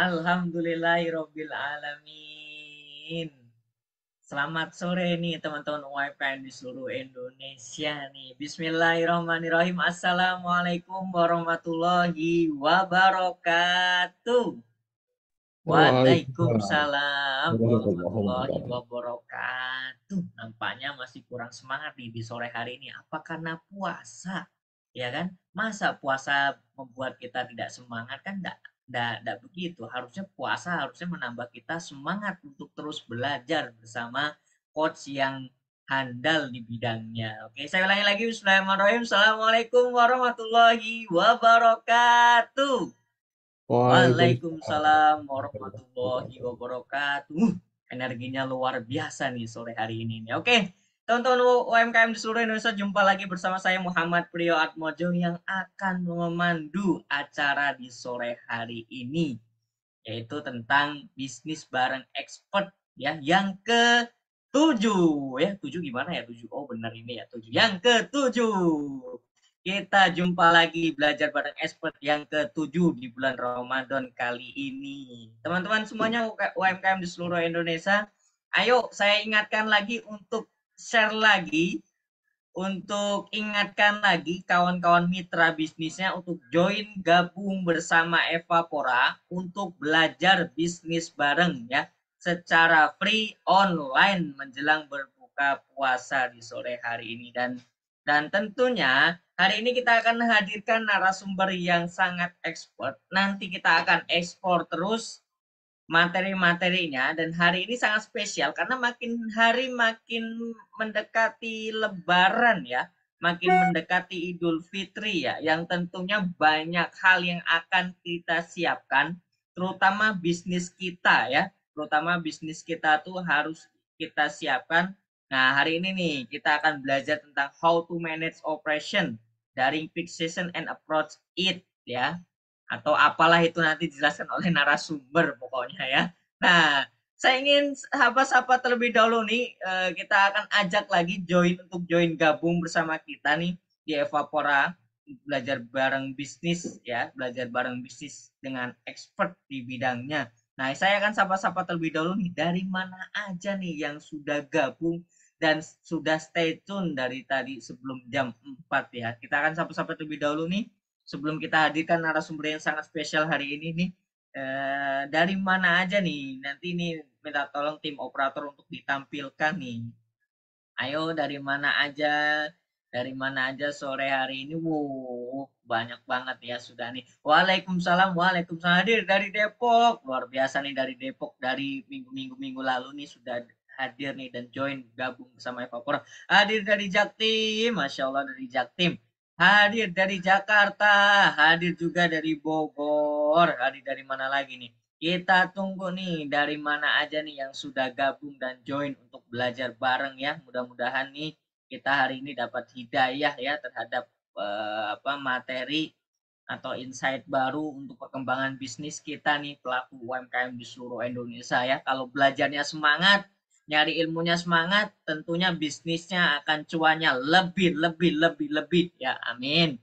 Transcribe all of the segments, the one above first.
Alhamdulillahirabbil alamin. Selamat sore nih teman-teman UMKM di seluruh Indonesia nih. Bismillahirrahmanirrahim. Assalamualaikum warahmatullahi wabarakatuh. Waalaikumsalam Waalaikumsalam warahmatullahi warahmatullahi wabarakatuh. wabarakatuh. Nampaknya masih kurang semangat nih di sore hari ini. Apa karena puasa? Ya kan? Masa puasa membuat kita tidak semangat kan enggak begitu. Harusnya puasa harusnya menambah kita semangat untuk terus belajar bersama coach yang handal di bidangnya. Oke, saya ulangi lagi. Bismillahirrahmanirrahim. Assalamualaikum warahmatullahi wabarakatuh. Waalaikumsalam Waalaikumsalam warahmatullahi warahmatullahi wabarakatuh. wabarakatuh. Energinya luar biasa nih sore hari ini nih. Oke, teman-teman UMKM di seluruh Indonesia, jumpa lagi bersama saya Muhammad Priyo Atmojo yang akan memandu acara di sore hari ini, yaitu tentang bisnis bareng expert ya, yang ke-7 ya. 7 gimana ya? 7. Oh, benar ini ya, 7. Yang ke-7. Kita jumpa lagi belajar bareng expert yang ke-7 di bulan Ramadan kali ini. Teman-teman semuanya UMKM di seluruh Indonesia, ayo saya ingatkan lagi untuk share lagi, untuk ingatkan lagi kawan-kawan mitra bisnisnya untuk join gabung bersama Evapora untuk belajar bisnis bareng ya, secara free online menjelang berbuka puasa di sore hari ini. Dan tentunya hari ini kita akan menghadirkan narasumber yang sangat expert. Nanti kita akan ekspor terus materi-materinya, dan hari ini sangat spesial karena makin hari makin mendekati Lebaran ya, makin mendekati Idul Fitri ya, yang tentunya banyak hal yang akan kita siapkan, terutama bisnis kita ya, terutama bisnis kita tuh harus kita siapkan. Nah, hari ini nih kita akan belajar tentang how to manage operation during peak season and approach it ya, atau apalah itu nanti dijelaskan oleh narasumber pokoknya ya. Nah, saya ingin sapa-sapa terlebih dahulu nih, kita akan ajak lagi untuk join gabung bersama kita nih di Evapora, belajar bareng bisnis ya, belajar bareng bisnis dengan expert di bidangnya. Nah, saya akan sapa-sapa terlebih dahulu nih, dari mana aja nih yang sudah gabung dan sudah stay tune dari tadi sebelum jam 4 ya. Kita akan sapa-sapa terlebih dahulu nih sebelum kita hadirkan narasumber yang sangat spesial hari ini nih. Dari mana aja nih? Nanti ini minta tolong tim operator untuk ditampilkan nih. Ayo dari mana aja? Dari mana aja sore hari ini? Wow, banyak banget ya sudah nih. Waalaikumsalam, waalaikumsalam, hadir dari Depok. Luar biasa nih dari Depok, dari minggu-minggu lalu nih sudah hadir nih dan join gabung bersama Evapora. Hadir dari Jaktim, Masya Allah dari Jaktim. Hadir dari Jakarta, hadir juga dari Bogor, hadir dari mana lagi nih? Kita tunggu nih dari mana aja nih yang sudah gabung dan join untuk belajar bareng ya. Mudah-mudahan nih kita hari ini dapat hidayah ya terhadap materi atau insight baru untuk perkembangan bisnis kita nih pelaku UMKM di seluruh Indonesia ya. Kalau belajarnya semangat, nyari ilmunya semangat, tentunya bisnisnya akan cuannya lebih ya. Amin.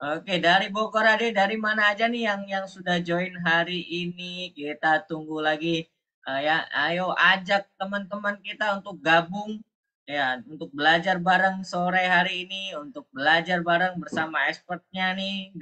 Oke, dari Bogor Ade, dari mana aja nih yang sudah join hari ini? Kita tunggu lagi ya. Ayo ajak teman-teman kita untuk gabung ya, untuk belajar bareng sore hari ini, untuk belajar bareng bersama expertnya nih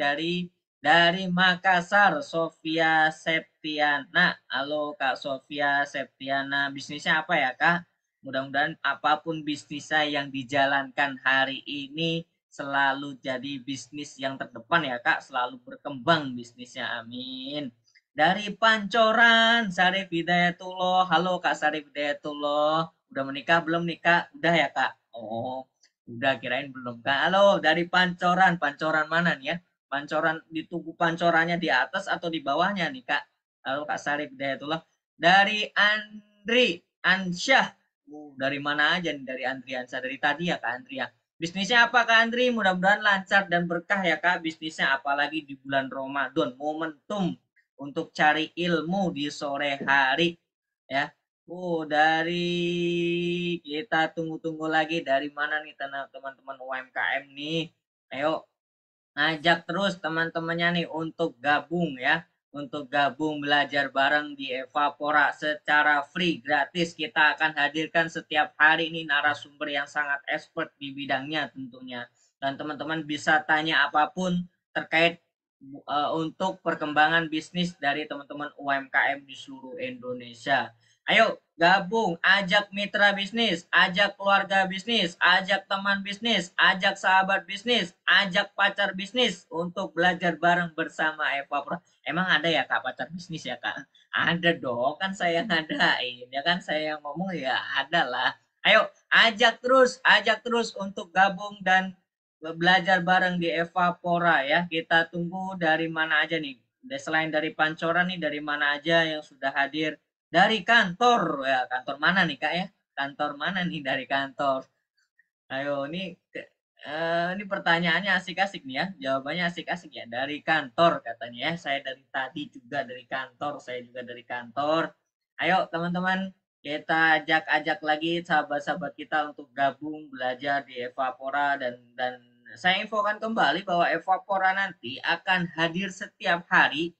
dari Makassar, Sofia Septiana. Halo Kak Sofia Septiana, bisnisnya apa ya Kak? Mudah-mudahan apapun bisnisnya yang dijalankan hari ini selalu jadi bisnis yang terdepan ya Kak, selalu berkembang bisnisnya, amin. Dari Pancoran, Sarif Hidayatullah. Halo Kak Sarif Hidayatullah, udah menikah belum nih Kak? Udah ya Kak? Oh, udah, kirain belum Kak. Halo dari Pancoran, Pancoran mana nih ya? Pancoran di tugu pancorannya di atas atau di bawahnya nih Kak? Halo Kak Sarif Hidayatullah. Dari Andri Ansyah. Dari mana aja nih dari Andriansa? Dari tadi ya Kak Andri ya. Bisnisnya apa Kak Andri? Mudah-mudahan lancar dan berkah ya Kak bisnisnya, apalagi di bulan Ramadan. Momentum untuk cari ilmu di sore hari ya. Dari kita tunggu-tunggu lagi dari mana nih teman-teman UMKM nih. Ayo ngajak terus teman-temannya nih untuk gabung ya. untuk gabung belajar bareng di Evapora secara free gratis. Kita akan hadirkan setiap hari ini narasumber yang sangat expert di bidangnya tentunya. Dan teman-teman bisa tanya apapun terkait untuk perkembangan bisnis dari teman-teman UMKM di seluruh Indonesia. Ayo gabung, ajak mitra bisnis, ajak keluarga bisnis, ajak teman bisnis, ajak sahabat bisnis, ajak pacar bisnis untuk belajar bareng bersama Eva Pro. Emang ada ya Kak pacar bisnis ya Kak? Ada dong, kan saya yang ngadain, ya kan saya yang ngomong ya ada lah. Ayo ajak terus untuk gabung dan belajar bareng di Eva Pora ya. Kita tunggu dari mana aja nih. Selain dari Pancoran nih, dari mana aja yang sudah hadir dari kantor ya, kantor mana nih Kak ya? Kantor mana nih dari kantor? Ayo ini pertanyaannya asik-asik nih ya. Jawabannya asik-asik ya. Dari kantor katanya ya. Saya dari tadi juga dari kantor, saya juga dari kantor. Ayo teman-teman, kita ajak-ajak lagi sahabat-sahabat kita untuk gabung belajar di Evapora dan saya infokan kembali bahwa Evapora nanti akan hadir setiap hari.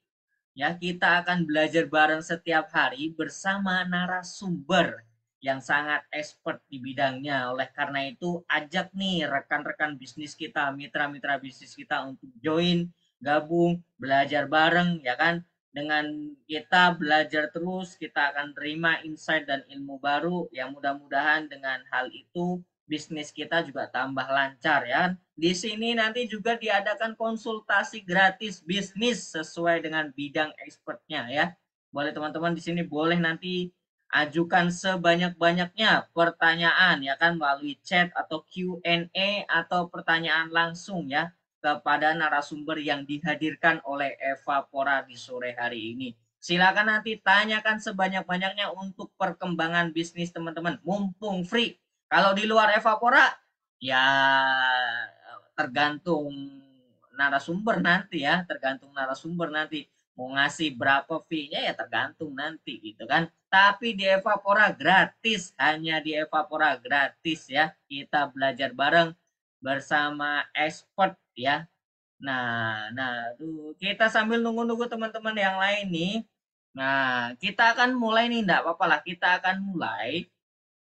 Ya, kita akan belajar bareng setiap hari bersama narasumber yang sangat expert di bidangnya. Oleh karena itu, ajak nih rekan-rekan bisnis kita, mitra-mitra bisnis kita untuk join, gabung, belajar bareng, ya kan? Dengan kita belajar terus, kita akan terima insight dan ilmu baru yang mudah-mudahan dengan hal itu bisnis kita juga tambah lancar ya. Di sini nanti juga diadakan konsultasi gratis bisnis sesuai dengan bidang expertnya ya. Boleh teman-teman di sini boleh nanti ajukan sebanyak-banyaknya pertanyaan ya kan melalui chat atau Q&A atau pertanyaan langsung ya kepada narasumber yang dihadirkan oleh Eva Pora di sore hari ini. Silakan nanti tanyakan sebanyak-banyaknya untuk perkembangan bisnis teman-teman. Mumpung free. Kalau di luar Evapora, ya tergantung narasumber nanti ya, tergantung narasumber nanti mau ngasih berapa fee-nya ya tergantung nanti gitu kan. Tapi di Evapora gratis, hanya di Evapora gratis ya. Kita belajar bareng bersama expert ya. Tuh kita sambil nunggu-nunggu teman-teman yang lain nih. Nah, kita akan mulai nih, enggak apa-apa lah. Kita akan mulai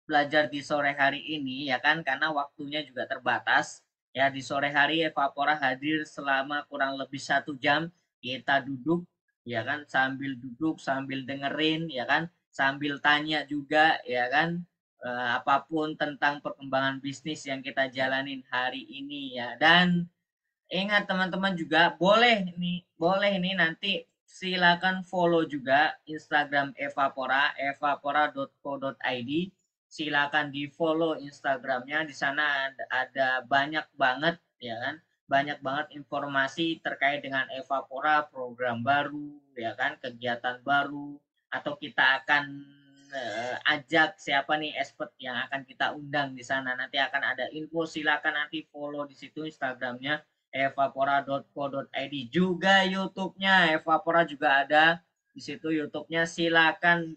belajar di sore hari ini ya kan karena waktunya juga terbatas ya di sore hari Evapora hadir selama kurang lebih 1 jam kita duduk ya kan sambil duduk sambil dengerin ya kan sambil tanya juga ya kan apapun tentang perkembangan bisnis yang kita jalanin hari ini ya dan ingat teman-teman juga boleh ini nanti silakan follow juga Instagram Evapora evapora.co.id silakan di follow Instagramnya di sana ada banyak banget ya kan banyak banget informasi terkait dengan Evapora program baru ya kan kegiatan baru atau kita akan ajak siapa nih expert yang akan kita undang di sana nanti akan ada info silakan nanti follow di situ Instagramnya evapora.co.id juga YouTube-nya Evapora juga ada di situ YouTube-nya silakan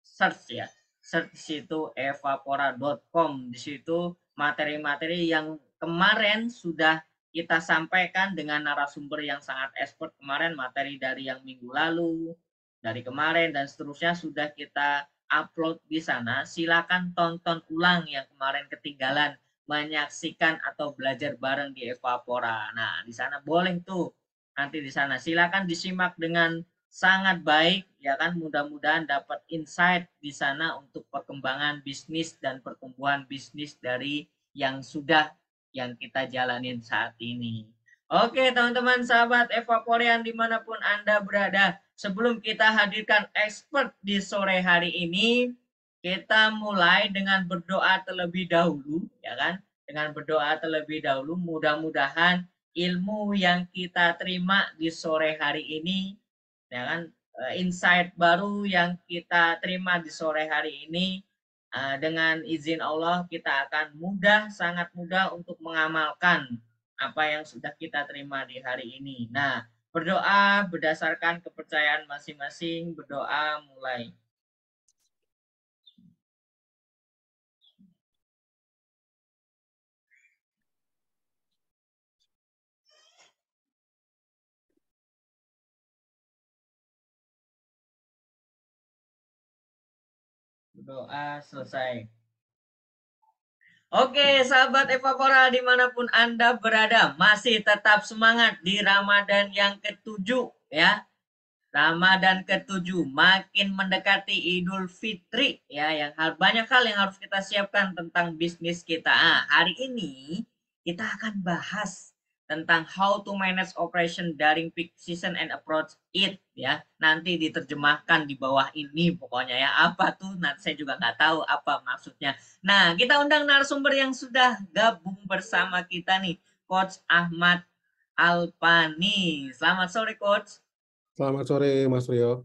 search ya search di situ evapora.com di situ materi-materi yang kemarin sudah kita sampaikan dengan narasumber yang sangat expert kemarin materi dari yang minggu lalu dari kemarin dan seterusnya sudah kita upload di sana silakan tonton ulang yang kemarin ketinggalan menyaksikan atau belajar bareng di Evapora. Nah, di sana boleh tuh. Nanti di sana silakan disimak dengan sangat baik ya kan mudah-mudahan dapat insight di sana untuk perkembangan bisnis dan pertumbuhan bisnis dari yang sudah yang kita jalanin saat ini. Oke teman-teman sahabat Evaporian dimanapun Anda berada, sebelum kita hadirkan expert di sore hari ini, kita mulai dengan berdoa terlebih dahulu, ya kan? Dengan berdoa terlebih dahulu, mudah-mudahan ilmu yang kita terima di sore hari ini, ya kan? Insight baru yang kita terima di sore hari ini, dengan izin Allah kita akan sangat mudah untuk mengamalkan apa yang sudah kita terima di hari ini. Nah, berdoa berdasarkan kepercayaan masing-masing, berdoa mulai. Doa selesai. Oke, sahabat Evapora dimanapun Anda berada, masih tetap semangat di Ramadan yang ke-7 ya. Ramadan ke-7 makin mendekati Idul Fitri ya, yang banyak hal yang harus kita siapkan tentang bisnis kita. Hari ini kita akan bahas tentang how to manage operation during peak season and approach it ya. Nanti diterjemahkan di bawah ini pokoknya ya. Apa tuh? Nanti saya juga nggak tahu apa maksudnya. Nah, kita undang narasumber yang sudah gabung bersama kita nih, Coach Ahmad Alpani. Selamat sore, Coach. Selamat sore, Mas Rio.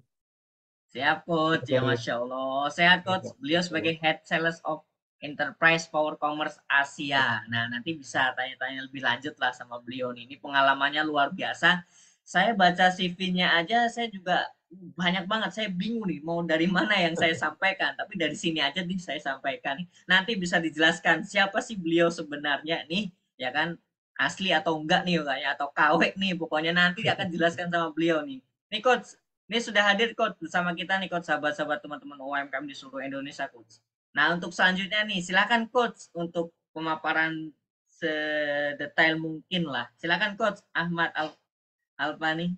Siap, Coach. Selamat Ya, sore. Masya Allah. Sehat, Coach. Beliau sebagai Head Sales of Enterprise Power Commerce Asia. Nah, nanti bisa tanya-tanya lebih lanjut lah sama beliau nih. Ini pengalamannya luar biasa. Saya baca CV-nya aja, saya juga banyak banget. Saya bingung nih, mau dari mana yang saya sampaikan. Tapi dari sini aja nih saya sampaikan. Nanti bisa dijelaskan siapa sih beliau sebenarnya nih, ya kan? Asli atau enggak nih, kayaknya atau KW nih. Pokoknya nanti akan dijelaskan sama beliau nih. Nih, Coach. Ini sudah hadir Coach bersama kita nih Coach, sahabat-sahabat teman-teman UMKM di seluruh Indonesia Coach. Nah untuk selanjutnya nih silakan Coach untuk pemaparan sedetail mungkin lah. Silakan Coach Ahmad Alpani.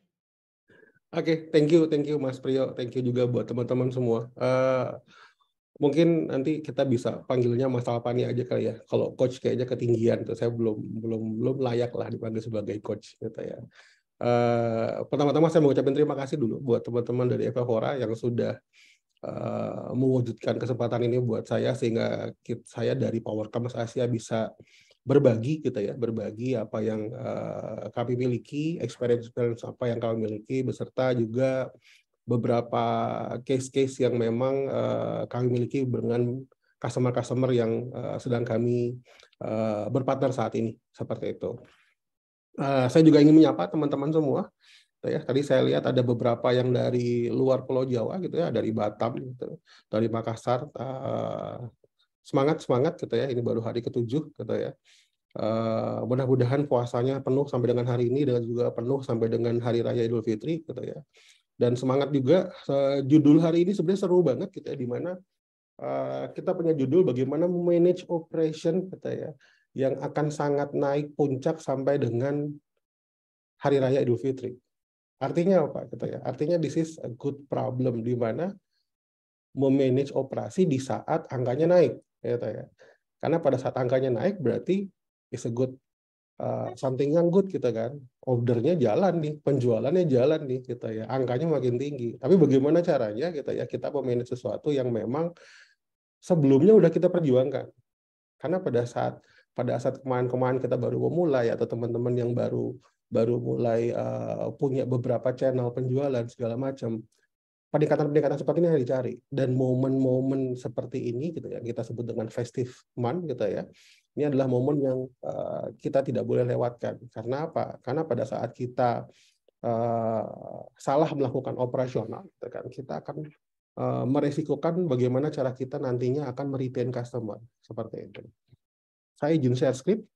Oke, thank you Mas Priyo, thank you juga buat teman-teman semua. Mungkin nanti kita bisa panggilnya Mas Alpani aja kali ya. Kalau coach kayaknya ketinggian tuh, saya belum layak lah dipanggil sebagai coach gitu ya. Pertama-tama saya mau ucapin terima kasih dulu buat teman-teman dari Evapora yang sudah mewujudkan kesempatan ini buat saya sehingga saya dari Power Commerce Asia bisa berbagi gitu ya, berbagi apa yang kami miliki, experience apa yang kami miliki, beserta juga beberapa case-case yang memang kami miliki dengan customer-customer yang sedang kami berpartner saat ini, seperti itu. Saya juga ingin menyapa teman-teman semua. Ya, tadi saya lihat ada beberapa yang dari luar Pulau Jawa gitu ya, dari Batam gitu, dari Makassar. Semangat gitu ya, ini baru hari ke-7 gitu ya. Mudah-mudahan puasanya penuh sampai dengan hari ini dan juga penuh sampai dengan hari raya Idul Fitri gitu ya. Dan semangat juga, judul hari ini sebenarnya seru banget gitu ya, di mana kita punya judul bagaimana manage operation gitu ya, yang akan sangat naik puncak sampai dengan hari raya Idul Fitri. Artinya apa gitu ya? Artinya this is a good problem, di mana memanage operasi di saat angkanya naik gitu ya. Karena pada saat angkanya naik berarti is a good something yang good gitu kan. Ordernya jalan nih, penjualannya jalan nih gitu ya. Angkanya makin tinggi. Tapi bagaimana caranya gitu ya kita memanage sesuatu yang memang sebelumnya udah kita perjuangkan. Karena pada saat kemarin kita baru memulai atau teman-teman yang baru mulai punya beberapa channel penjualan segala macam, peningkatan seperti ini yang dicari, dan momen-momen seperti ini gitu ya, kita sebut dengan festive month gitu ya, ini adalah momen yang kita tidak boleh lewatkan. Karena apa? Karena pada saat kita salah melakukan operasional gitu kan, kita akan meresikokan bagaimana cara kita nantinya akan meretain customer, seperti itu. Saya izin share script.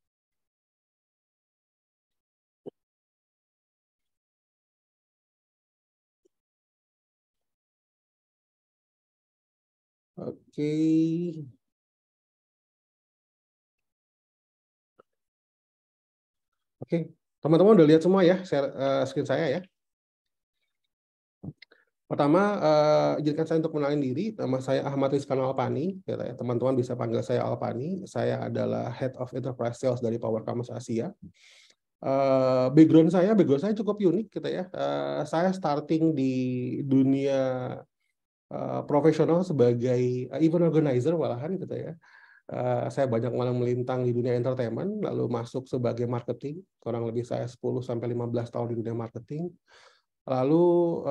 Oke. Oke, teman-teman udah lihat semua ya share screen saya ya. Pertama, izinkan saya untuk mengenalin diri. Nama saya Ahmad Rizkan Alpani. Ya, teman-teman bisa panggil saya Alpani. Saya adalah Head of Enterprise Sales dari Power Commerce Asia. Background saya cukup unik gitu ya. Saya starting di dunia profesional sebagai event organizer malahan gitu ya. Saya banyak malah melintang di dunia entertainment, lalu masuk sebagai marketing. Kurang lebih saya 10-15 tahun di dunia marketing. Lalu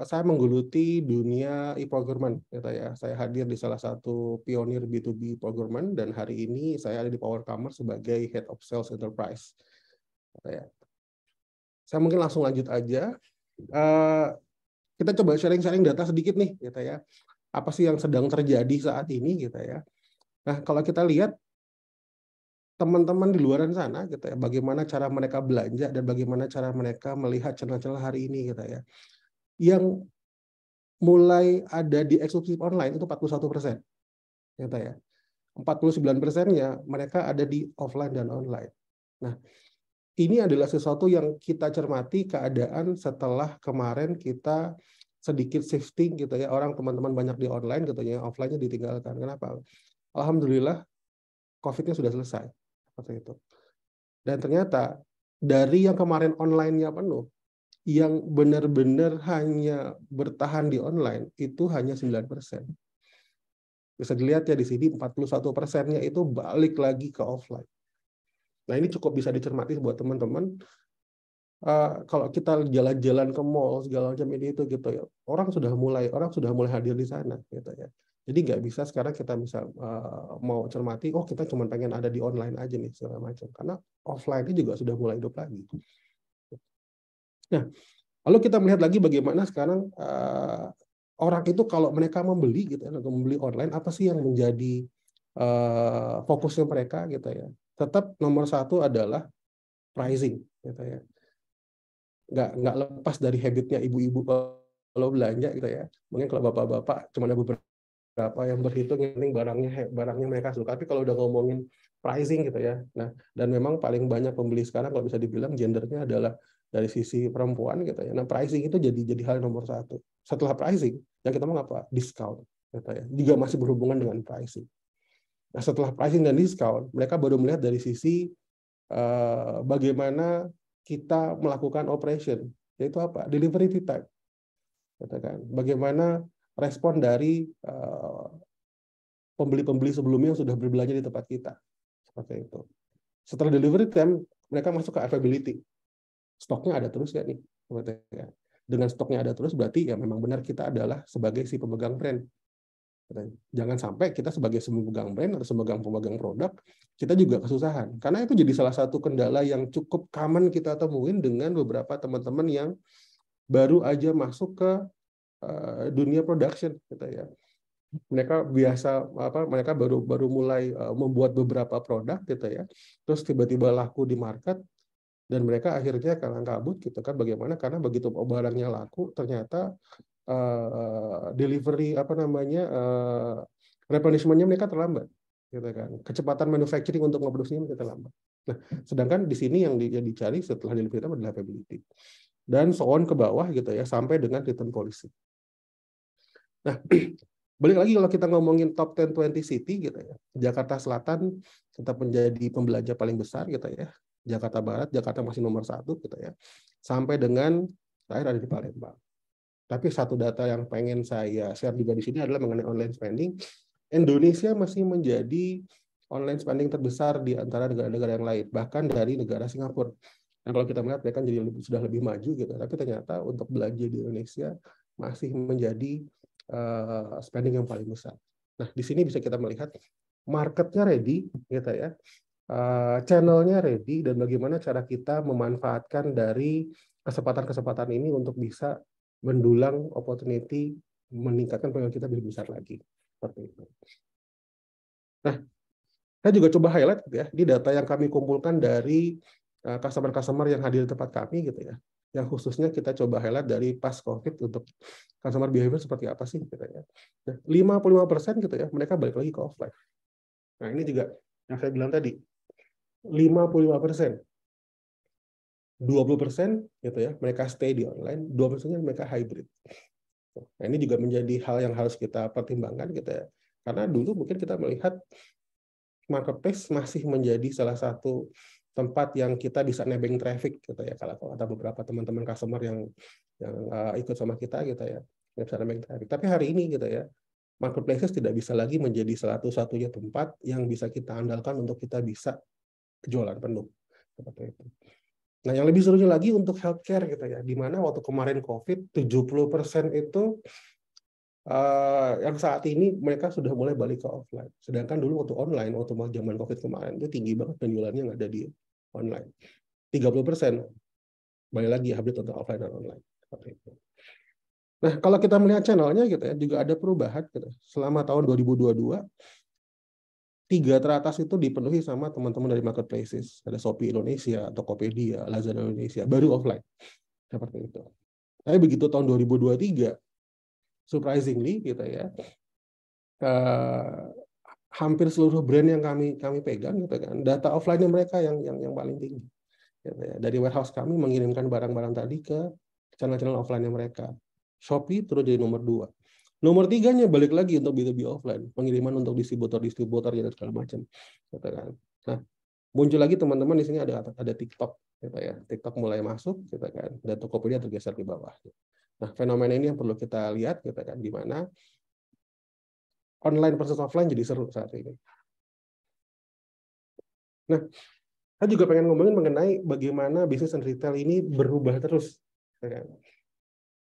saya menggeluti dunia e-procurement, gitu ya. Saya hadir di salah satu pionir B2B procurement, dan hari ini saya ada di Power Commerce sebagai Head of Sales Enterprise. Gitu ya. Saya mungkin langsung lanjut aja. Kita coba sharing-sharing data sedikit nih, gitu ya. Apa sih yang sedang terjadi saat ini, gitu ya. Nah, kalau kita lihat teman-teman di luar sana, gitu ya, bagaimana cara mereka belanja dan bagaimana cara mereka melihat channel-channel hari ini, gitu ya. Yang mulai ada di eksklusif online itu 41%. Ternyata ya. 49%-nya mereka ada di offline dan online. Nah, ini adalah sesuatu yang kita cermati keadaan setelah kemarin kita sedikit shifting gitu ya, orang teman-teman banyak di online gitu ya, offline-nya ditinggalkan. Kenapa? Alhamdulillah COVID-nya sudah selesai. Seperti itu. Dan ternyata dari yang kemarin online-nya penuh, yang benar-benar hanya bertahan di online itu hanya 9%. Bisa dilihat ya di sini 41%-nya itu balik lagi ke offline. Nah, ini cukup bisa dicermati buat teman-teman. Kalau kita jalan-jalan ke mall segala macam ini itu gitu ya, orang sudah mulai hadir di sana gitu ya. Jadi nggak bisa sekarang kita bisa mau cermati, oh kita cuma pengen ada di online aja nih segala macam, karena offline ini juga sudah mulai hidup lagi. Nah, lalu kita melihat lagi bagaimana sekarang orang itu kalau mereka membeli gitu ya, atau membeli online, apa sih yang menjadi fokusnya mereka gitu ya. Tetap nomor satu adalah pricing gitu ya. Nggak lepas dari habitnya ibu-ibu kalau belanja gitu ya. Mungkin kalau bapak-bapak cuma ada beberapa yang berhitung yang barangnya mereka suka. Tapi kalau udah ngomongin pricing gitu ya. Nah, dan memang paling banyak pembeli sekarang kalau bisa dibilang gendernya adalah dari sisi perempuan gitu ya. Nah, pricing itu jadi hal nomor satu. Setelah pricing, yang kita mau apa? Discount gitu ya. Juga masih berhubungan dengan pricing. Nah, setelah pricing dan discount, mereka baru melihat dari sisi bagaimana kita melakukan operation, yaitu apa? Delivery time. Katakan, bagaimana respon dari pembeli-pembeli sebelumnya yang sudah berbelanja di tempat kita. Seperti itu. Setelah delivery time, mereka masuk ke availability. Stoknya ada terus ya nih. Dengan stoknya ada terus, berarti ya memang benar kita adalah sebagai si pemegang brand. Jangan sampai kita sebagai pemegang brand atau sebagai pemegang produk, kita juga kesusahan. Karena itu jadi salah satu kendala yang cukup common kita temuin dengan beberapa teman-teman yang baru aja masuk ke dunia production gitu ya. Mereka baru mulai membuat beberapa produk gitu ya. Terus tiba-tiba laku di market dan mereka akhirnya kalang kabut gitu kan. Bagaimana? Karena begitu barangnya laku ternyata delivery replenishment-nya mereka terlambat gitu kan. Kecepatan manufacturing untuk memproduksinya mereka terlambat. Nah, sedangkan di sini yang dicari setelah delivery time adalah availability. Dan so on ke bawah gitu ya sampai dengan return policy. Nah, balik lagi kalau kita ngomongin top 10 20 city gitu ya. Jakarta Selatan tetap menjadi pembelanja paling besar gitu ya. Jakarta Barat, Jakarta masih nomor 1 gitu ya. Sampai dengan terakhir ada di Palembang. Tapi satu data yang pengen saya share juga di sini adalah mengenai online spending. Indonesia masih menjadi online spending terbesar di antara negara-negara yang lain, bahkan dari negara Singapura. Nah, kalau kita melihat mereka sudah lebih maju gitu, tapi ternyata untuk belanja di Indonesia masih menjadi spending yang paling besar. Nah, di sini bisa kita melihat marketnya ready, gitu ya, channelnya ready, dan bagaimana cara kita memanfaatkan dari kesempatan-kesempatan ini untuk bisa mendulang opportunity, meningkatkan peluang kita lebih besar lagi. Seperti itu. Nah, saya juga coba highlight gitu ya, di data yang kami kumpulkan dari customer-customer yang hadir di tempat kami gitu ya. Yang khususnya kita coba highlight dari pas COVID untuk customer behavior seperti apa sih gitu ya. Nah, 55% gitu ya, mereka balik lagi ke offline. Nah, ini juga yang saya bilang tadi, 55%. 20% gitu ya, mereka stay di online, 20% mereka hybrid. Nah, ini juga menjadi hal yang harus kita pertimbangkan gitu ya. Karena dulu mungkin kita melihat marketplace masih menjadi salah satu tempat yang kita bisa nebeng traffic gitu ya. Kalau ada beberapa teman-teman customer yang ikut sama kita gitu ya, bisa nebeng traffic. Tapi hari ini gitu ya, marketplaces tidak bisa lagi menjadi satu-satunya tempat yang bisa kita andalkan untuk kita bisa jualan penuh. Seperti itu. Nah, yang lebih serunya lagi untuk healthcare gitu ya, di mana waktu kemarin COVID 70% itu yang saat ini mereka sudah mulai balik ke offline. Sedangkan dulu waktu online, waktu zaman COVID kemarin itu tinggi banget penjualannya yang ada di online. 30% balik lagi update untuk offline dan online. Seperti itu. Nah, kalau kita melihat channelnya gitu ya, juga ada perubahan gitu. Selama tahun 2022 tiga teratas itu dipenuhi sama teman-teman dari marketplaces. Ada Shopee Indonesia, Tokopedia, Lazada Indonesia, baru offline. Seperti itu. Tapi begitu tahun 2023, surprisingly gitu ya, hampir seluruh brand yang kami pegang gitu kan, data offline-nya mereka yang paling tinggi. Gitu ya. Dari warehouse kami mengirimkan barang-barang tadi ke channel-channel offline-nya mereka. Shopee terus jadi nomor 2. Nomor 3-nya balik lagi untuk B2B offline, pengiriman untuk distributor dan segala macam. Gitu kan. Nah, muncul lagi teman-teman di sini ada TikTok, gitu ya. TikTok mulai masuk, gitu kan. Dan Tokopedia tergeser di bawah. Nah, fenomena ini yang perlu kita lihat, gitu kan, di mana online versus offline jadi seru saat ini. Nah, saya juga pengen ngomongin mengenai bagaimana bisnis dan retail ini berubah terus.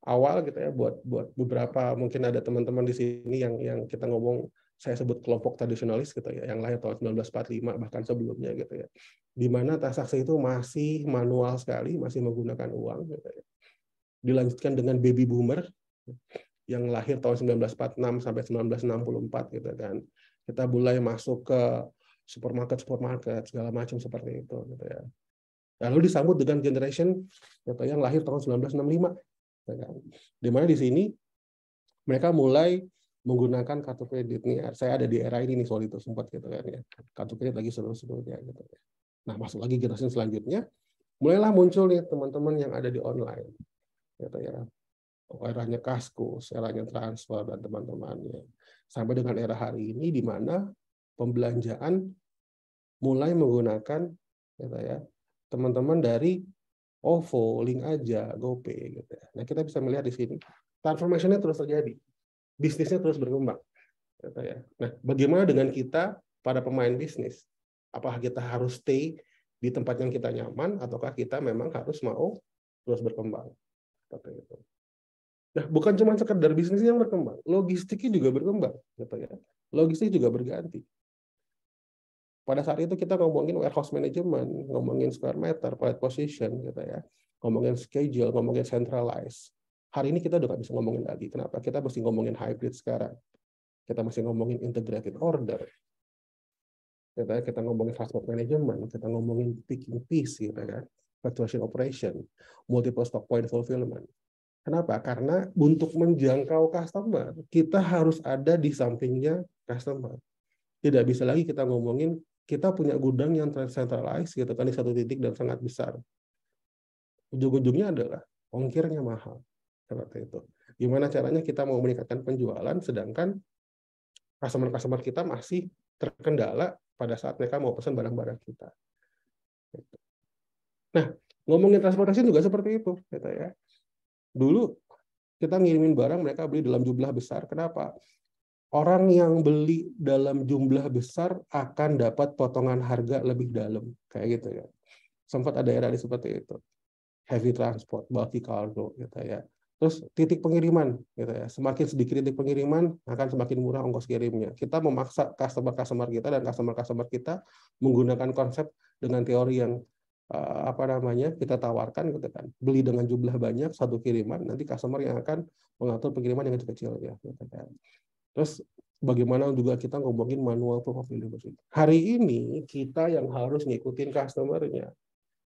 Awal gitu ya, buat beberapa mungkin ada teman-teman di sini yang kita ngomong, saya sebut kelompok tradisionalis gitu ya, yang lahir tahun 1945 bahkan sebelumnya gitu ya, di mana transaksi itu masih manual sekali, masih menggunakan uang gitu ya. Dilanjutkan dengan baby boomer yang lahir tahun 1946 sampai 1964 gitu kan. Kita mulai masuk ke supermarket segala macam seperti itu gitu ya. Lalu disambut dengan generation gitu, yang lahir tahun 1965. Di mana di sini mereka mulai menggunakan kartu kredit nih. Saya ada di era ini nih soal itu sempat gitu kan ya. Kartu kredit lagi seru-serunya gitu. Nah, masuk lagi generasi selanjutnya, mulailah muncul nih teman-teman yang ada di online. Gitu ya. Eranya Kaskus, eranya transfer dan teman-temannya. Sampai dengan era hari ini di mana pembelanjaan mulai menggunakan gitu ya, teman-teman dari OVO, Link Aja, GoPay gitu ya. Nah, kita bisa melihat di sini transformation-nya terus terjadi. Bisnisnya terus berkembang gitu ya. Nah, bagaimana dengan kita para pemain bisnis? Apakah kita harus stay di tempat yang kita nyaman ataukah kita memang harus mau terus berkembang? Seperti itu. Nah, bukan cuma sekedar bisnisnya yang berkembang, logistiknya juga berkembang gitu ya. Logistik juga berganti. Pada saat itu kita ngomongin warehouse management, ngomongin square meter, pallet position, gitu ya, ngomongin schedule, ngomongin centralized. Hari ini kita udah nggak bisa ngomongin lagi. Kenapa? Kita mesti ngomongin hybrid sekarang. Kita mesti ngomongin integrated order. Kita ngomongin transport management, kita ngomongin picking piece, gitu kan, fluctuation operation, multiple stock point fulfillment. Kenapa? Karena untuk menjangkau customer, kita harus ada di sampingnya customer. Tidak bisa lagi kita ngomongin kita punya gudang yang centralized gitu kan di satu titik dan sangat besar. Ujung-ujungnya adalah ongkirnya mahal. Seperti itu. Gimana caranya kita mau meningkatkan penjualan sedangkan customer-customer kita masih terkendala pada saat mereka mau pesan barang-barang kita. Nah, ngomongin transportasi juga seperti itu, gitu ya. Dulu kita ngirimin barang mereka beli dalam jumlah besar. Kenapa? Orang yang beli dalam jumlah besar akan dapat potongan harga lebih dalam, kayak gitu ya. Sempat ada era seperti itu. Heavy transport, bulky cargo, gitu ya. Terus titik pengiriman, gitu ya. Semakin sedikit titik pengiriman, akan semakin murah ongkos kirimnya. Kita memaksa customer kita dan customer kita menggunakan konsep dengan teori yang kita tawarkan, gitu kan. Beli dengan jumlah banyak satu kiriman, nanti customer yang akan mengatur pengiriman yang kecil-kecil ya, gitu kan. Terus bagaimana juga kita ngomongin manual proof of delivery. Hari ini kita yang harus ngikutin customer-nya.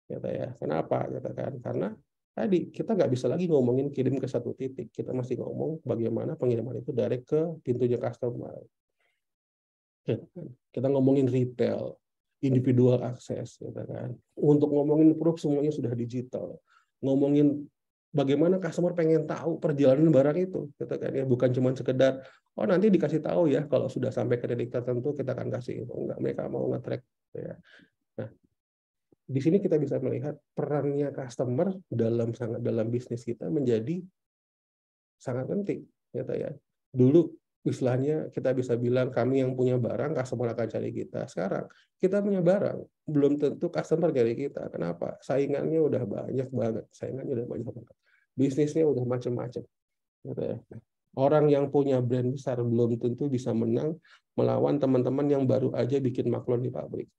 Gitu ya. Kenapa? Gitu kan? Karena tadi kita nggak bisa lagi ngomongin kirim ke satu titik. Kita masih ngomong bagaimana pengiriman itu direct ke pintunya customer. Gitu kan? Kita ngomongin retail, individual access. Gitu kan? Untuk ngomongin proof semuanya sudah digital. Ngomongin bagaimana customer pengen tahu perjalanan barang itu, gitu kan ya, bukan cuma sekedar oh nanti dikasih tahu ya kalau sudah sampai ke titik tertentu kita akan kasih info. Enggak, mereka mau nge-track ya. Nah, di sini kita bisa melihat perannya customer dalam bisnis kita menjadi sangat penting, gitu ya. Dulu istilahnya kita bisa bilang kami yang punya barang, customer akan cari kita. Sekarang kita punya barang, belum tentu customer cari kita. Kenapa? Saingannya udah banyak banget, bisnisnya udah macam-macam, gitu ya. Orang yang punya brand besar belum tentu bisa menang melawan teman-teman yang baru aja bikin maklon di pabrik.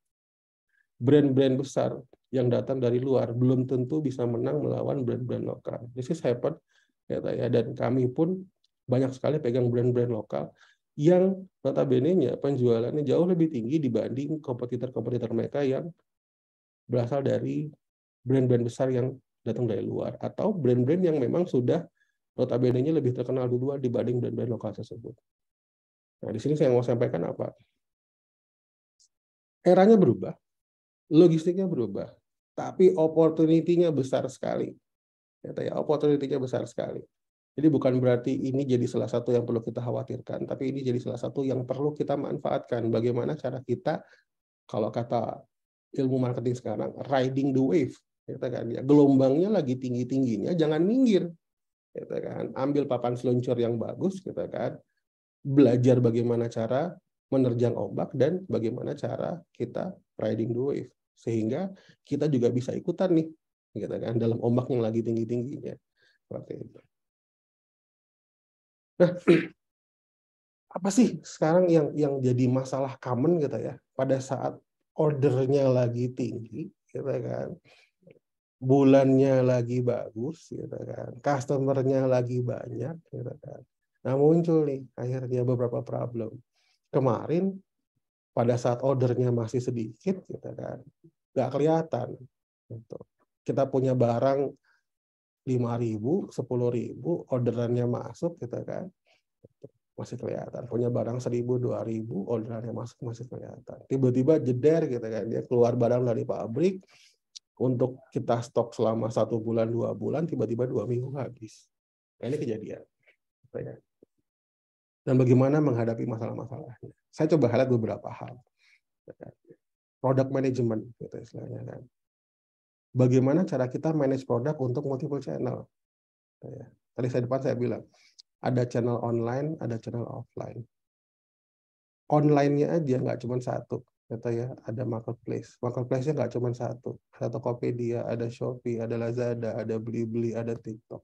Brand-brand besar yang datang dari luar belum tentu bisa menang melawan brand-brand lokal. This is happen, ya, dan kami pun banyak sekali pegang brand-brand lokal yang notabene-nya penjualannya jauh lebih tinggi dibanding kompetitor-kompetitor mereka yang berasal dari brand-brand besar yang datang dari luar atau brand-brand yang memang sudah Notabene-nya lebih terkenal duluan dibanding brand-brand lokal tersebut. Nah, di sini saya mau sampaikan apa? Eranya berubah, logistiknya berubah, tapi opportunity-nya besar sekali. Opportunity-nya besar sekali. Jadi bukan berarti ini jadi salah satu yang perlu kita khawatirkan, tapi ini jadi salah satu yang perlu kita manfaatkan. Bagaimana cara kita, kalau kata ilmu marketing sekarang, riding the wave, ya, gelombangnya lagi tinggi-tingginya, jangan minggir, ambil papan seluncur yang bagus, belajar bagaimana cara menerjang ombak dan bagaimana cara kita riding the wave, sehingga kita juga bisa ikutan nih, dalam ombak yang lagi tinggi-tingginya, seperti itu. Nah, apa sih sekarang yang jadi masalah common pada saat ordernya lagi tinggi, bulannya lagi bagus, customernya lagi banyak, Nah, muncul nih akhirnya beberapa problem. Kemarin pada saat ordernya masih sedikit, nggak kelihatan. Kita punya barang 5.000, 10.000, orderannya masuk, masih kelihatan. Punya barang 1.000, 2.000, orderannya masuk, masih kelihatan. Tiba-tiba jeder, dia keluar barang dari pabrik, untuk kita stok selama 1 bulan, 2 bulan, tiba-tiba 2 minggu habis. Nah, ini kejadian. Dan bagaimana menghadapi masalah-masalahnya. Saya coba highlight beberapa hal. Product management, istilahnya. Bagaimana cara kita manage produk untuk multiple channel. Tadi saya bilang, ada channel online, ada channel offline. Online-nya aja nggak cuma satu. Ada marketplace. Marketplace-nya nggak cuma satu. Tokopedia, ada Shopee, ada Lazada, ada Blibli, ada TikTok.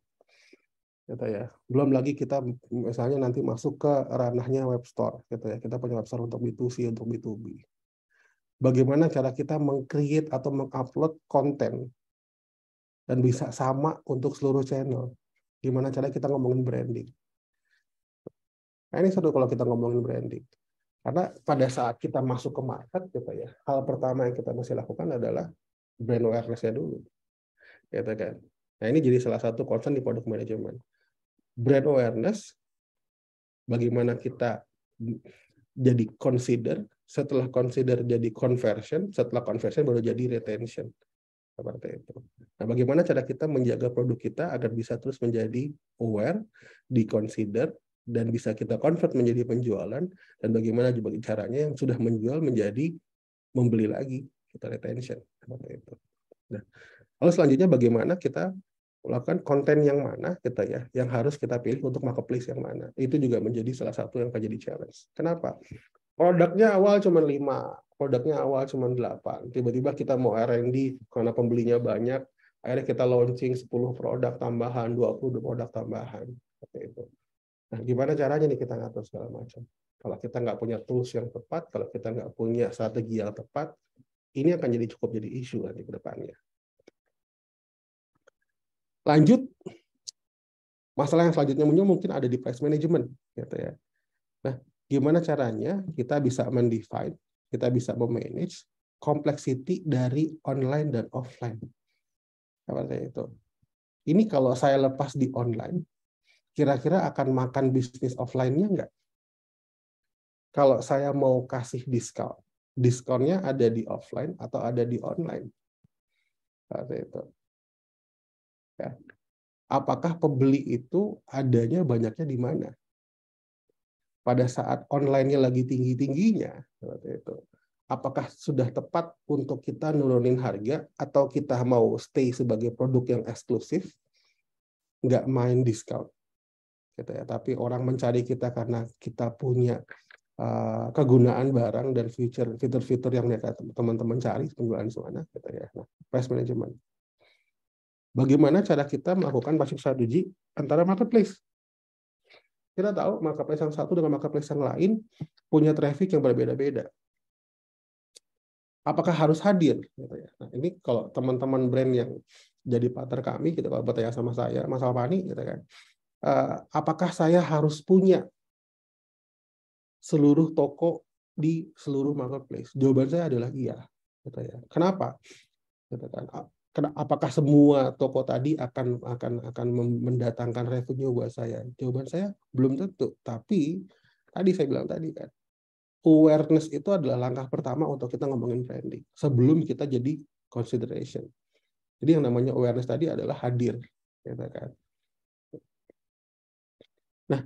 Belum lagi kita misalnya nanti masuk ke ranahnya web store, Kita punya web store untuk B2C, untuk B2B. Bagaimana cara kita meng-create atau meng-upload konten dan bisa sama untuk seluruh channel. Gimana cara kita ngomongin branding. Nah, ini seru kalau kita ngomongin branding. Karena pada saat kita masuk ke market, hal pertama yang kita mesti lakukan adalah brand awareness-nya dulu. Nah, ini jadi salah satu concern di product management. Brand awareness, bagaimana kita jadi consider, setelah consider jadi conversion, setelah conversion baru jadi retention. Seperti itu. Nah, bagaimana cara kita menjaga produk kita agar bisa terus menjadi aware, di-consider, dan bisa kita convert menjadi penjualan, dan bagaimana juga caranya yang sudah menjual menjadi membeli lagi, kita retention. Seperti itu. Nah, lalu selanjutnya bagaimana kita melakukan konten yang mana yang harus kita pilih untuk marketplace yang mana. Itu juga menjadi salah satu yang akan jadi challenge. Kenapa? Produknya awal cuma 5, produknya awal cuma 8. Tiba-tiba kita mau R&D karena pembelinya banyak, akhirnya kita launching 10 produk tambahan, 20 produk tambahan. Seperti itu. Nah, gimana caranya nih kita ngatur segala macam? Kalau kita nggak punya tools yang tepat, kalau kita nggak punya strategi yang tepat, ini akan cukup jadi isu nanti ke depannya. Lanjut, masalah yang selanjutnya muncul mungkin ada di price management. Nah, gimana caranya kita bisa mendefine, kita bisa memanage complexity dari online dan offline. Seperti itu. Ini kalau saya lepas di online, kira-kira akan makan bisnis offline-nya nggak? Kalau saya mau kasih diskon, diskonnya ada di offline atau ada di online? Seperti itu. Ya. Apakah pembeli itu adanya banyaknya di mana? Pada saat online-nya lagi tinggi-tingginya, seperti itu. Apakah sudah tepat untuk kita nurunin harga atau kita mau stay sebagai produk yang eksklusif, nggak main diskon, Tapi orang mencari kita karena kita punya kegunaan barang dan fitur-fitur yang teman-teman cari penjualan di sana, Nah, price management. Bagaimana cara kita melakukan pricing strategi antara marketplace? Kita tahu marketplace yang satu dengan marketplace yang lain punya traffic yang berbeda-beda. Apakah harus hadir? Nah, ini kalau teman-teman brand yang jadi partner kami, kalau bertanya sama saya, Mas Alpani, apakah saya harus punya seluruh toko di seluruh marketplace? Jawaban saya adalah iya. Kenapa? apakah semua toko tadi akan mendatangkan revenue buat saya? Jawaban saya belum tentu. Tapi tadi saya bilang tadi kan, awareness itu adalah langkah pertama untuk kita ngomongin branding sebelum kita jadi consideration. Jadi yang namanya awareness tadi adalah hadir, gitu kan. Nah,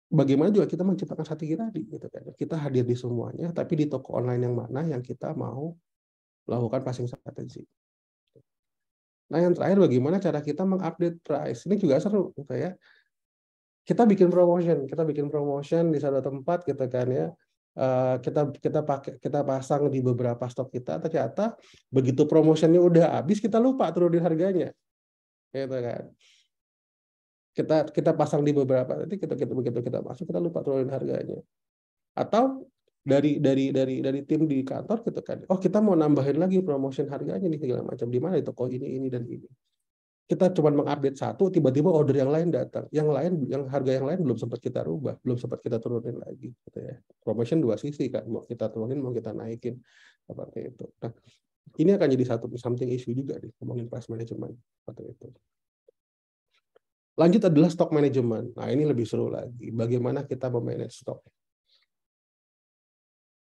bagaimana juga kita menciptakan strategi tadi, gitu kan. Kita hadir di semuanya, tapi di toko online yang mana yang kita mau melakukan passing strategi. Nah, yang terakhir bagaimana cara kita mengupdate price. Ini juga seru, gitu ya. Kita bikin promotion di satu tempat, gitu kan ya. Kita pasang di beberapa stok kita, ternyata begitu promotionnya udah habis, kita lupa turunin harganya, gitu kan. Kita pasang di beberapa, nanti begitu kita masuk, kita lupa turunin harganya. Atau dari tim di kantor, gitu kan, oh kita mau nambahin lagi promotion harganya nih segala macam, di mana di toko ini dan ini. Kita cuma mengupdate satu, tiba-tiba order yang lain datang, yang harga yang lain belum sempat kita rubah, belum sempat kita turunin lagi, gitu ya. Promotion dua sisi kan, mau kita turunin mau kita naikin, seperti itu. Nah, ini akan jadi something issue juga nih, ngomongin price management, seperti itu. Lanjut adalah stock management. Nah, ini lebih seru lagi. Bagaimana kita memanage stok?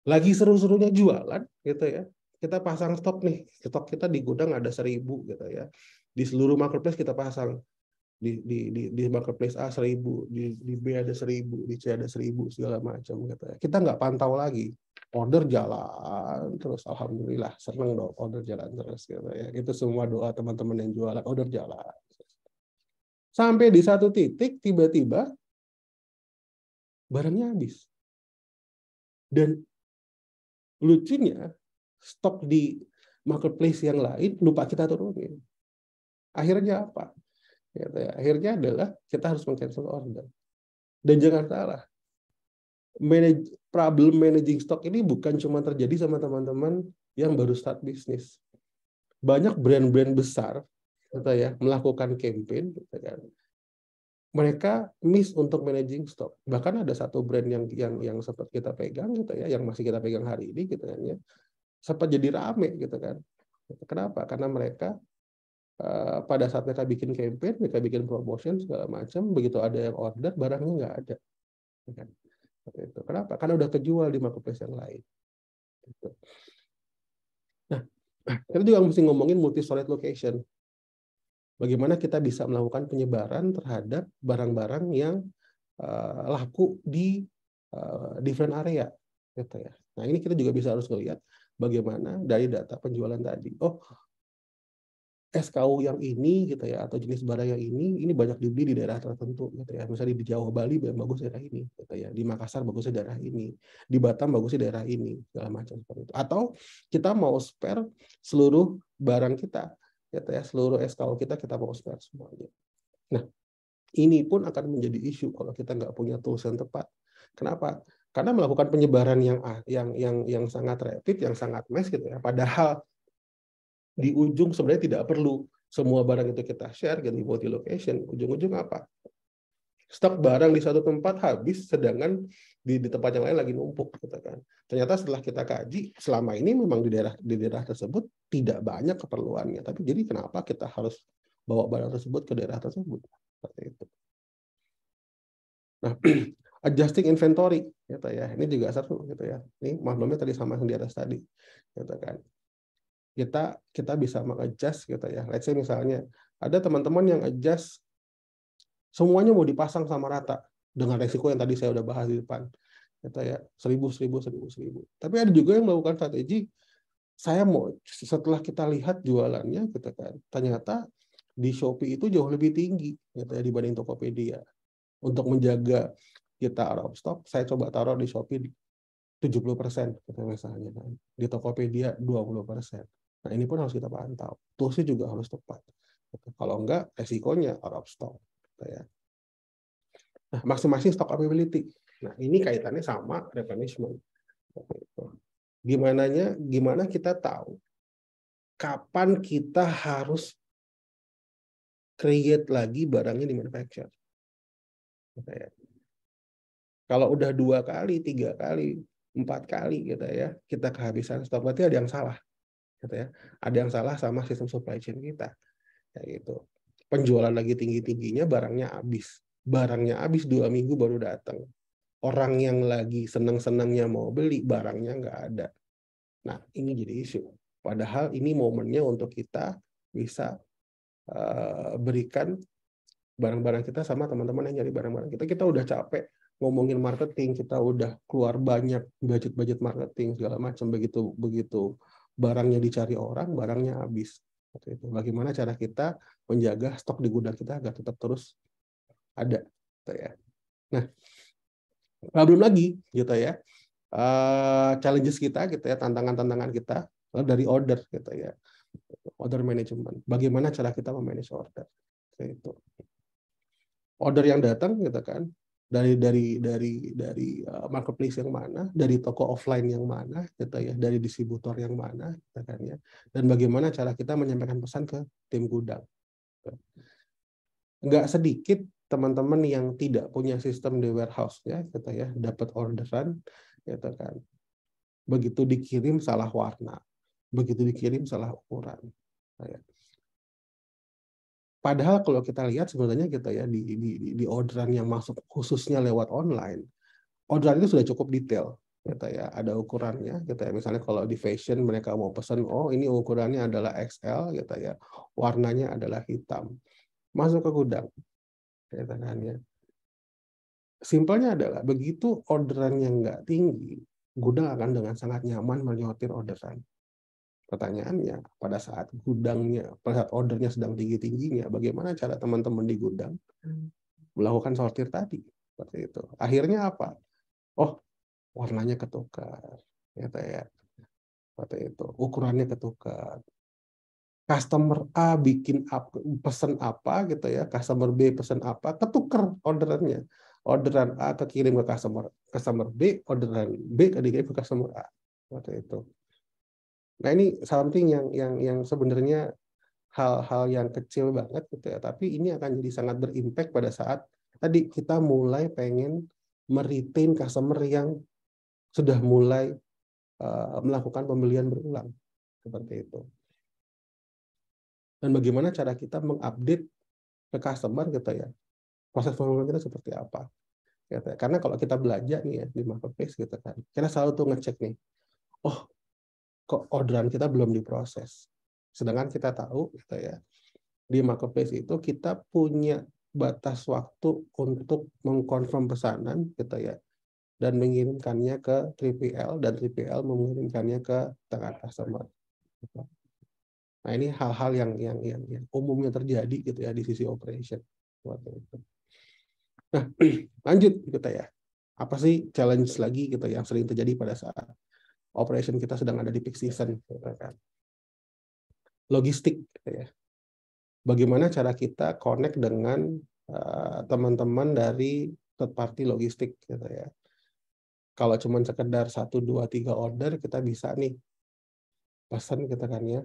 Lagi seru-serunya jualan, gitu ya. Kita pasang stok nih. Stok kita di gudang ada 1.000, gitu ya. Di seluruh marketplace kita pasang. Di marketplace A 1.000, di B ada 1.000, di C ada 1.000, segala macam, gitu ya. Kita nggak pantau lagi. Order jalan terus, alhamdulillah, seneng dong order jalan terus, gitu ya. Itu semua doa teman-teman yang jualan, order jalan. Sampai di satu titik tiba-tiba barangnya habis. Dan lucunya stok di marketplace yang lain lupa kita turunin. Akhirnya apa? Akhirnya adalah kita harus meng-cancel order. Dan jangan salah, problem managing stock ini bukan cuma terjadi sama teman-teman yang baru start bisnis. Banyak brand-brand besar, gitu ya, melakukan campaign, gitu kan. Mereka miss untuk managing stock. Bahkan ada satu brand yang sempat kita pegang, gitu ya, yang masih kita pegang hari ini, gitu kan ya, sempat jadi rame, gitu kan. Kenapa? Karena mereka pada saat mereka bikin campaign, mereka bikin promotion segala macam, begitu ada yang order, barangnya nggak ada. Kan? Itu. Kenapa? Karena udah kejual di marketplace yang lain. Gitu. Nah, kita juga mesti ngomongin multi-storage location. Bagaimana kita bisa melakukan penyebaran terhadap barang-barang yang laku di different area, gitu ya. Nah, ini kita juga bisa harus melihat bagaimana dari data penjualan tadi. Oh, SKU yang ini, gitu ya, atau jenis barang yang ini banyak dibeli di daerah tertentu, gitu ya. Misalnya di Jawa Bali bagus daerah ini, gitu ya. Di Makassar bagusnya daerah ini, di Batam bagusnya daerah ini, segala macam seperti itu. Atau kita mau spare seluruh barang kita, gitu ya, seluruh SKU kita mau spare semuanya. Nah, ini pun akan menjadi isu kalau kita nggak punya tools yang tepat. Kenapa? Karena melakukan penyebaran yang sangat rapid, yang sangat mass, gitu ya. Padahal di ujung sebenarnya tidak perlu semua barang itu kita share gitu, multi location. Ujung-ujung apa? Stok barang di satu tempat habis, sedangkan di tempat yang lain lagi numpuk, gitu kan. Ternyata setelah kita kaji, selama ini memang di daerah tersebut tidak banyak keperluannya. Tapi jadi kenapa kita harus bawa barang tersebut ke daerah tersebut? Seperti itu. Nah, adjusting inventory, gitu ya. Ini juga seru, gitu ya. Ini maklumnya tadi sama yang di atas tadi, gitu kan. Kita bisa mengadjust, gitu ya. Let's say misalnya ada teman-teman yang adjust semuanya mau dipasang sama rata dengan resiko yang tadi saya udah bahas di depan, gitu ya, 1.000. Tapi ada juga yang melakukan strategi, saya mau setelah kita lihat jualannya, gitu kan, ternyata di Shopee itu jauh lebih tinggi, gitu ya, dibanding Tokopedia. Untuk menjaga kita out of stock, saya coba taruh di Shopee 70%, gitu misalnya, di Tokopedia 20%. Nah, ini pun harus kita pantau. Toolsnya juga harus tepat. Kalau enggak, resikonya out of stock. Gitu ya. Nah, masing-masing stock availability. Nah, ini kaitannya sama replenishment. Gimana kita tahu kapan kita harus create lagi barangnya di manufacture. Gitu ya. Kalau udah 2 kali, 3 kali, 4 kali, gitu ya, kita kehabisan stok, berarti ada yang salah. gitu ya. Ada yang salah sama sistem supply chain kita, kayak gitu. Penjualan lagi tinggi-tingginya, barangnya habis 2 minggu baru datang. Orang yang lagi senang-senangnya mau beli, barangnya nggak ada. Nah, ini jadi isu. Padahal ini momennya untuk kita bisa berikan barang-barang kita sama teman-teman yang nyari barang-barang kita. Kita udah capek ngomongin marketing, kita udah keluar banyak budget marketing segala macam, begitu barangnya dicari orang, barangnya habis. Itu. Bagaimana cara kita menjaga stok di gudang kita agar tetap terus ada, gitu ya. Nah, belum lagi, gitu ya. Challenges kita, gitu ya, tantangan-tantangan kita dari order, gitu ya, order management. Bagaimana cara kita memanage order? Itu. Order yang datang, gitu kan, dari marketplace yang mana, dari toko offline yang mana, gitu ya, dari distributor yang mana, gitu kan ya, dan bagaimana cara kita menyampaikan pesan ke tim gudang. Nggak sedikit teman-teman yang tidak punya sistem di warehouse-nya, gitu ya, dapat orderan, gitu kan, begitu dikirim salah warna, begitu dikirim salah ukuran. Padahal kalau kita lihat sebenarnya kita ya di orderan yang masuk khususnya lewat online, orderan itu sudah cukup detail. Kita ya ada ukurannya. Kita ya misalnya kalau di fashion mereka mau pesan, oh ini ukurannya adalah XL, kita ya warnanya adalah hitam. Masuk ke gudang, kita kan ya. Simpelnya adalah begitu orderan yang nggak tinggi, gudang akan dengan sangat nyaman menyortir orderan. Pertanyaannya, pada saat ordernya sedang tinggi-tingginya, bagaimana cara teman-teman di gudang melakukan sortir tadi? Seperti itu. Akhirnya apa? Oh, warnanya ketukar. Gitu ya. Seperti itu. Ukurannya ketukar. Customer A pesan apa gitu ya, customer B pesan apa, ketukar orderannya. Orderan A kekirim ke customer B, orderan B kekirim ke customer A. Seperti itu. Nah, ini something yang sebenarnya hal-hal yang kecil banget gitu ya, tapi ini akan jadi sangat berimpact pada saat tadi kita mulai pengen meretain customer yang sudah mulai melakukan pembelian berulang seperti itu. Dan bagaimana cara kita mengupdate ke customer gitu ya, proses pembelian kita seperti apa gitu ya. Karena kalau kita belanja nih ya di marketplace gitu kan, kita selalu tuh ngecek nih, oh kok orderan kita belum diproses. Sedangkan kita tahu gitu ya, di marketplace itu kita punya batas waktu untuk mengkonfirm pesanan gitu ya, dan mengirimkannya ke 3PL dan 3PL mengirimkannya ke tangan customer. Nah, ini hal-hal yang umumnya terjadi gitu ya di sisi operation. Nah, lanjut gitu ya. Apa sih challenge lagi gitu yang sering terjadi pada saat operation kita sedang ada di peak season gitu kan. Logistik gitu ya. Bagaimana cara kita connect dengan teman-teman dari third party logistik gitu ya. Kalau cuma sekedar 1, 2, 3 order kita bisa nih pesan gitu kan ya,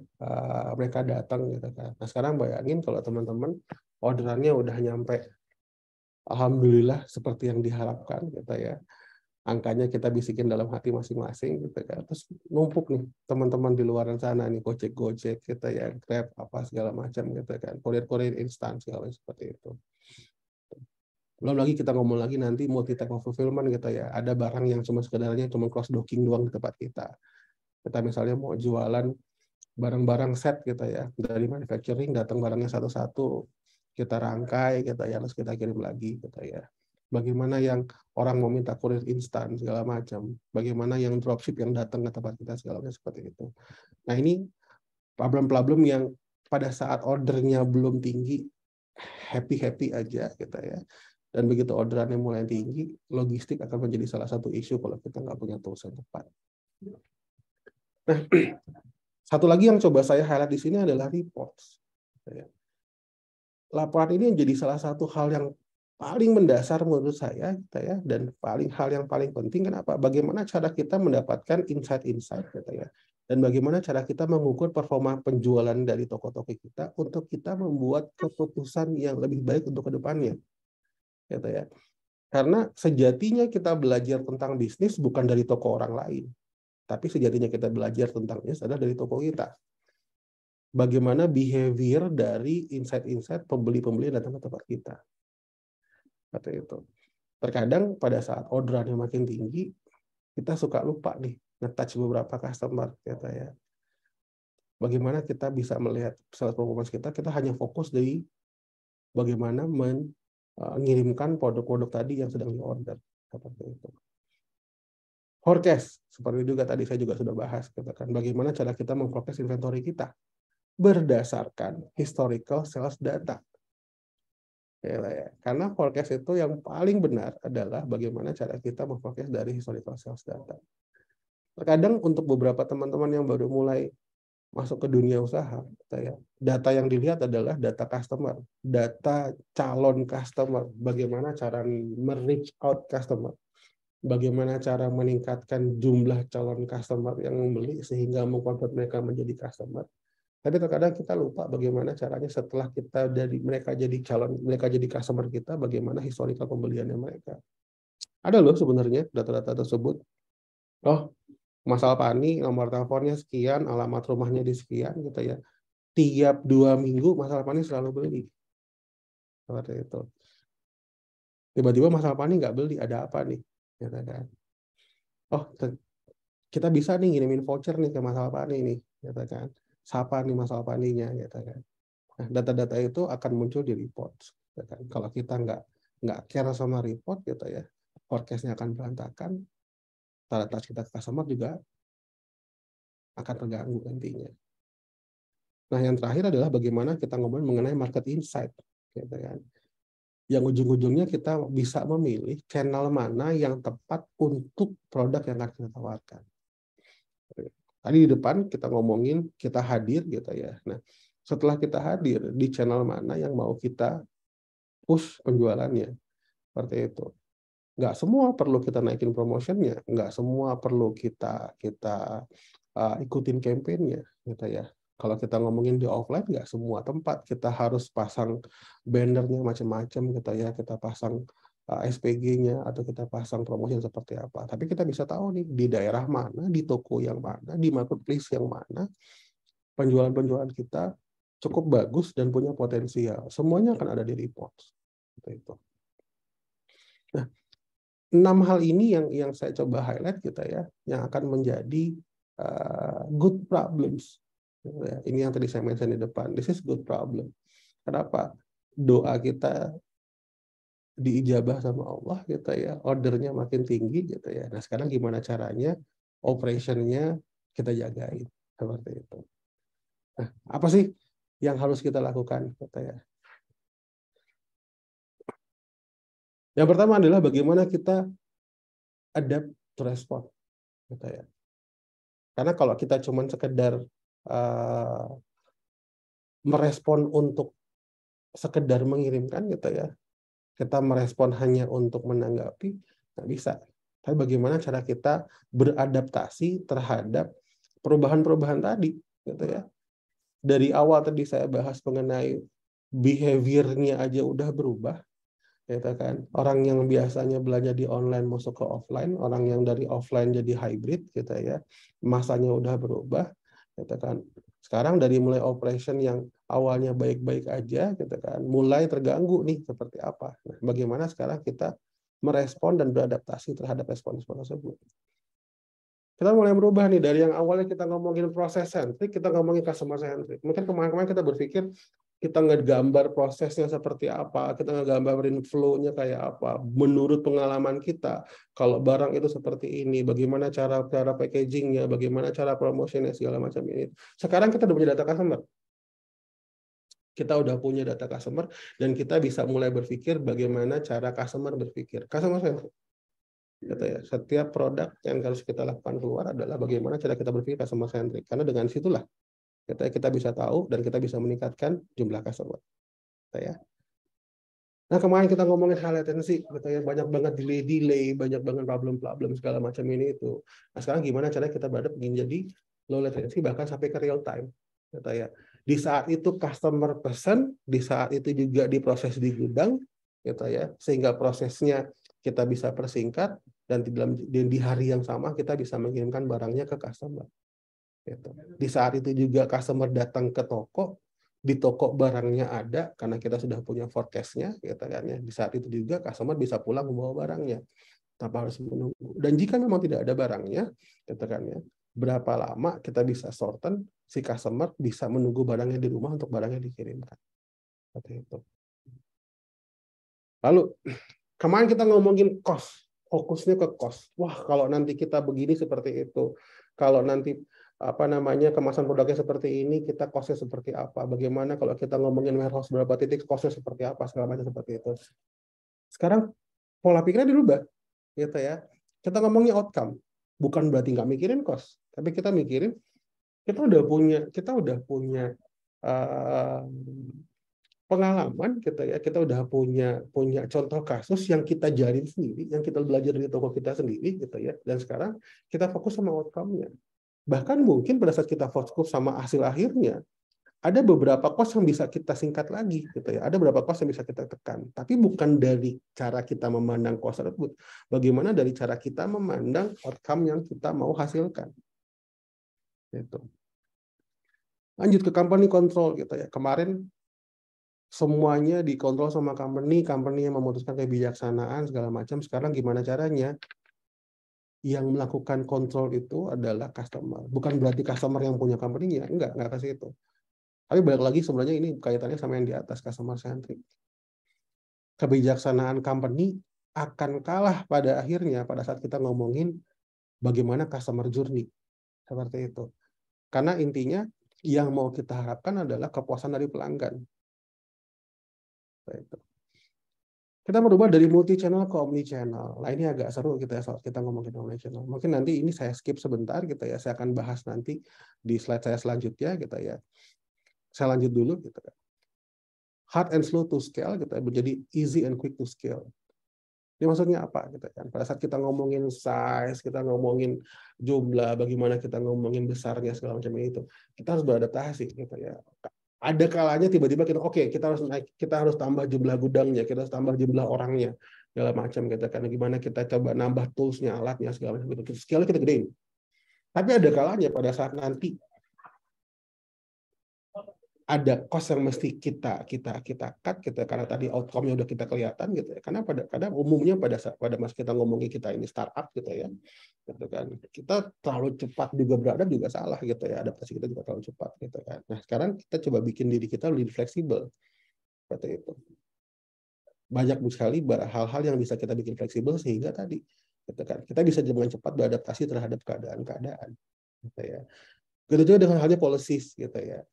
mereka datang gitu kan. Nah sekarang bayangin kalau teman-teman orderannya udah nyampe, alhamdulillah seperti yang diharapkan gitu ya, angkanya kita bisikin dalam hati masing-masing gitu kan. Terus numpuk nih teman-teman di luar sana nih, Gojek gitu ya, Grab apa segala macam gitu kan, kurir instan segala seperti itu. Belum lagi kita ngomong lagi nanti multi type of fulfillment gitu ya, ada barang yang cuma sekedarnya cuma cross docking doang di tempat kita. Kita misalnya mau jualan barang-barang set gitu ya, dari manufacturing datang barangnya satu-satu, kita rangkai gitu ya, terus kita kirim lagi gitu ya. Bagaimana yang orang mau minta kurir instan segala macam, bagaimana yang dropship yang datang ke tempat kita segala macam seperti itu. Nah ini problem-problem yang pada saat ordernya belum tinggi, happy aja gitu ya. Dan begitu orderannya mulai tinggi, logistik akan menjadi salah satu isu kalau kita nggak punya tools yang tepat. Nah, satu lagi yang coba saya highlight di sini adalah reports. Laporan ini menjadi salah satu hal yang paling mendasar menurut saya, gitu ya, dan hal yang paling penting. Kenapa? Bagaimana cara kita mendapatkan insight-insight, gitu ya, dan bagaimana cara kita mengukur performa penjualan dari toko-toko kita untuk kita membuat keputusan yang lebih baik untuk kedepannya, gitu ya. Karena sejatinya kita belajar tentang bisnis bukan dari toko orang lain, tapi sejatinya kita belajar tentang bisnis adalah dari toko kita. bagaimana behavior dari insight-insight pembeli-pembeli yang datang ke tempat kita. Seperti itu. Terkadang pada saat orderannya makin tinggi, kita suka lupa nih nge-touch beberapa customer gitu ya. Bagaimana kita bisa melihat sales performance kita hanya fokus dari bagaimana mengirimkan produk-produk tadi yang sedang di-order. Seperti itu. Forecast, seperti juga tadi saya juga sudah bahas, katakan bagaimana cara kita memforecast inventory kita berdasarkan historical sales data. Ya. Karena forecast itu yang paling benar adalah bagaimana cara kita memforecast dari historical sales data. Terkadang untuk beberapa teman-teman yang baru mulai masuk ke dunia usaha, data yang dilihat adalah data customer, data calon customer, bagaimana cara reach out customer, bagaimana cara meningkatkan jumlah calon customer yang membeli sehingga mengkonvert mereka menjadi customer. Tapi terkadang kita lupa bagaimana caranya setelah mereka jadi customer kita, bagaimana historical pembeliannya mereka. Ada loh sebenarnya data-data tersebut. Oh, Mas Alpani nomor teleponnya sekian, alamat rumahnya di sekian gitu ya. Tiap 2 minggu Mas Alpani selalu beli. Seperti itu. Tiba-tiba Mas Alpani nggak beli, ada apa nih? Ya, kan? Oh, kita bisa nih ngirimin voucher nih ke Mas Alpani nih, gitu kan. Siapa nih Mas Alpaninya, gitu kan. Nah, data-data itu akan muncul di report. Gitu kan. Kalau kita nggak care sama report, gitu ya, forecast-nya akan berantakan, tata kita ke customer juga akan terganggu nantinya. Nah, yang terakhir adalah bagaimana kita ngomong mengenai market insight, gitu kan. Yang ujung-ujungnya kita bisa memilih channel mana yang tepat untuk produk yang akan kita tawarkan. Tadi di depan kita ngomongin kita hadir gitu ya. Nah, setelah kita hadir di channel mana yang mau kita push penjualannya, seperti itu. Nggak semua perlu kita naikin promotionnya, nggak semua perlu kita ikutin campaign-nya, gitu ya. Kalau kita ngomongin di offline, nggak semua tempat kita harus pasang bannernya macam-macam, gitu ya. Kita pasang SPG-nya atau kita pasang promosi seperti apa. Tapi kita bisa tahu nih di daerah mana, di toko yang mana, di marketplace yang mana penjualan-penjualan kita cukup bagus dan punya potensial. Semuanya akan ada di report. Seperti itu. Nah, 6 hal ini yang saya coba highlight gitu ya, yang akan menjadi good problems. Ini yang tadi saya mention di depan. This is good problem. Kenapa? Doa kita diijabah sama Allah gitu ya, ordernya makin tinggi gitu ya. Nah, sekarang gimana caranya operationnya kita jagain seperti itu. Nah, apa sih yang harus kita lakukan gitu ya? Yang pertama adalah bagaimana kita adapt to respond gitu ya. Karena kalau kita cuma sekedar merespon untuk sekedar mengirimkan gitu ya, kita merespon hanya untuk menanggapi, nggak bisa. Tapi bagaimana cara kita beradaptasi terhadap perubahan-perubahan tadi, gitu ya. Dari awal tadi saya bahas mengenai behavior-nya aja udah berubah, gitu kan. Orang yang biasanya belanja di online masuk ke offline, orang yang dari offline jadi hybrid, gitu ya. Masanya udah berubah, gitu kan. Sekarang dari mulai operation yang awalnya baik-baik aja, gitu kan, mulai terganggu nih seperti apa. Nah, bagaimana sekarang kita merespon dan beradaptasi terhadap respon-respon tersebut. Kita mulai berubah nih dari yang awalnya kita ngomongin proses centric, kita ngomongin customer centric. Mungkin kemarin-kemarin kita berpikir kita ngegambar prosesnya seperti apa, kita ngegambarin flow-nya kayak apa, menurut pengalaman kita, kalau barang itu seperti ini, bagaimana cara packaging-nya, bagaimana cara promotion-nya, segala macam ini. Sekarang kita udah punya data customer. Kita udah punya data customer, dan kita bisa mulai berpikir bagaimana cara customer berpikir. Customer centric. Gitu ya. Setiap produk yang harus kita lakukan keluar adalah bagaimana cara kita berpikir customer centric. Karena dengan situlah kita bisa tahu dan kita bisa meningkatkan jumlah customer. Gitu ya. Nah, kemarin kita ngomongin high latency, gitu ya, banyak banget delay, banyak banget problem segala macam ini itu. Nah, sekarang gimana cara kita beradaptasi menjadi low latency bahkan sampai ke real time, gitu ya. Di saat itu customer pesan, di saat itu juga diproses di gudang, gitu ya, sehingga prosesnya kita bisa persingkat dan di hari yang sama kita bisa mengirimkan barangnya ke customer. Gitu. Di saat itu juga customer datang ke toko, di toko barangnya ada karena kita sudah punya forecast-nya, gitu kan ya. Di saat itu juga customer bisa pulang membawa barangnya tanpa harus menunggu. Dan jika memang tidak ada barangnya, gitu kan ya, berapa lama kita bisa shorten si customer bisa menunggu barangnya di rumah untuk barangnya dikirimkan. Seperti itu. Lalu kemarin kita ngomongin cost, fokusnya ke cost. Wah, kalau nanti kita begini seperti itu, kalau nanti kemasan produknya seperti ini, kita costnya seperti apa? Bagaimana kalau kita ngomongin warehouse berapa titik, costnya seperti apa, segala macam seperti itu. Sekarang pola pikirnya dirubah, gitu ya. Kita ngomongin outcome, bukan berarti nggak mikirin cost, tapi kita mikirin kita udah punya uh, pengalaman, gitu ya. Kita udah punya contoh kasus yang kita jalin sendiri, yang kita belajar dari toko kita sendiri, gitu ya. Dan sekarang kita fokus sama outcome-nya. Bahkan mungkin pada saat kita fokus sama hasil akhirnya, ada beberapa cost yang bisa kita singkat lagi, gitu ya. Ada beberapa cost yang bisa kita tekan. Tapi bukan dari cara kita memandang cost tersebut. Bagaimana dari cara kita memandang outcome yang kita mau hasilkan. Gitu. Lanjut ke company control, gitu ya. Kemarin semuanya dikontrol sama company yang memutuskan kebijaksanaan segala macam. Sekarang gimana caranya? Yang melakukan kontrol itu adalah customer. Bukan berarti customer yang punya company-nya, enggak ke situ. Tapi balik lagi sebenarnya ini kaitannya sama yang di atas, customer centric. Kebijaksanaan company akan kalah pada akhirnya pada saat kita ngomongin bagaimana customer journey. Seperti itu. Karena intinya yang mau kita harapkan adalah kepuasan dari pelanggan. Seperti itu. Kita merubah dari multi channel ke omni channel. Nah, ini agak seru kita saat kita ngomongin omni channel. Mungkin nanti ini saya skip sebentar gitu ya. Saya akan bahas nanti di slide saya selanjutnya gitu ya. Saya lanjut dulu gitu kan. Hard and slow to scale gitu ya, menjadi easy and quick to scale. Ini maksudnya apa gitu kan? Pada saat kita ngomongin size, kita ngomongin jumlah, bagaimana kita ngomongin besarnya segala macam itu, kita harus beradaptasi gitu ya. Ada kalanya tiba-tiba kita harus tambah jumlah gudangnya, kita harus tambah jumlah orangnya, segala macam gitu kan. Gimana kita coba nambah toolsnya, alatnya segala macam gitu. Scale kita gedein. Tapi ada kalanya pada saat nanti ada cost yang mesti kita cut gitu karena tadi outcome-nya udah kita kelihatan gitu ya. Karena kadang umumnya pada masa kita ngomongin kita ini startup gitu ya. Gitu kan. Kita terlalu cepat juga beradab juga salah gitu ya. Adaptasi kita juga terlalu cepat gitu kan. Nah, sekarang kita coba bikin diri kita lebih fleksibel. Seperti itu. Banyak sekali hal-hal yang bisa kita bikin fleksibel sehingga tadi gitu kan. Kita bisa dengan cepat beradaptasi terhadap keadaan-keadaan gitu ya. Gitu juga dengan halnya policies gitu ya.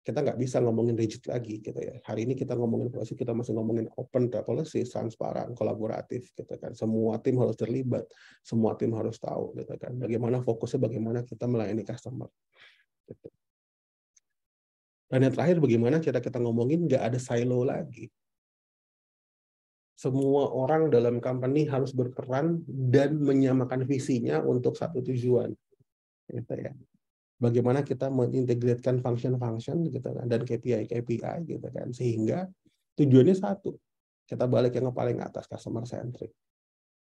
Kita nggak bisa ngomongin rigid lagi gitu ya. Hari ini kita ngomongin policy, kita masih ngomongin open policy, transparan, kolaboratif gitu kan. Semua tim harus terlibat, semua tim harus tahu gitu kan. Bagaimana fokusnya, bagaimana kita melayani customer. Gitu. Dan yang terakhir, bagaimana cara kita ngomongin nggak ada silo lagi. Semua orang dalam company harus berperan dan menyamakan visinya untuk satu tujuan. Gitu ya. Bagaimana kita mengintegrasikan function-function gitu kan dan KPI gitu kan sehingga tujuannya satu. Kita balik yang paling atas, customer centric.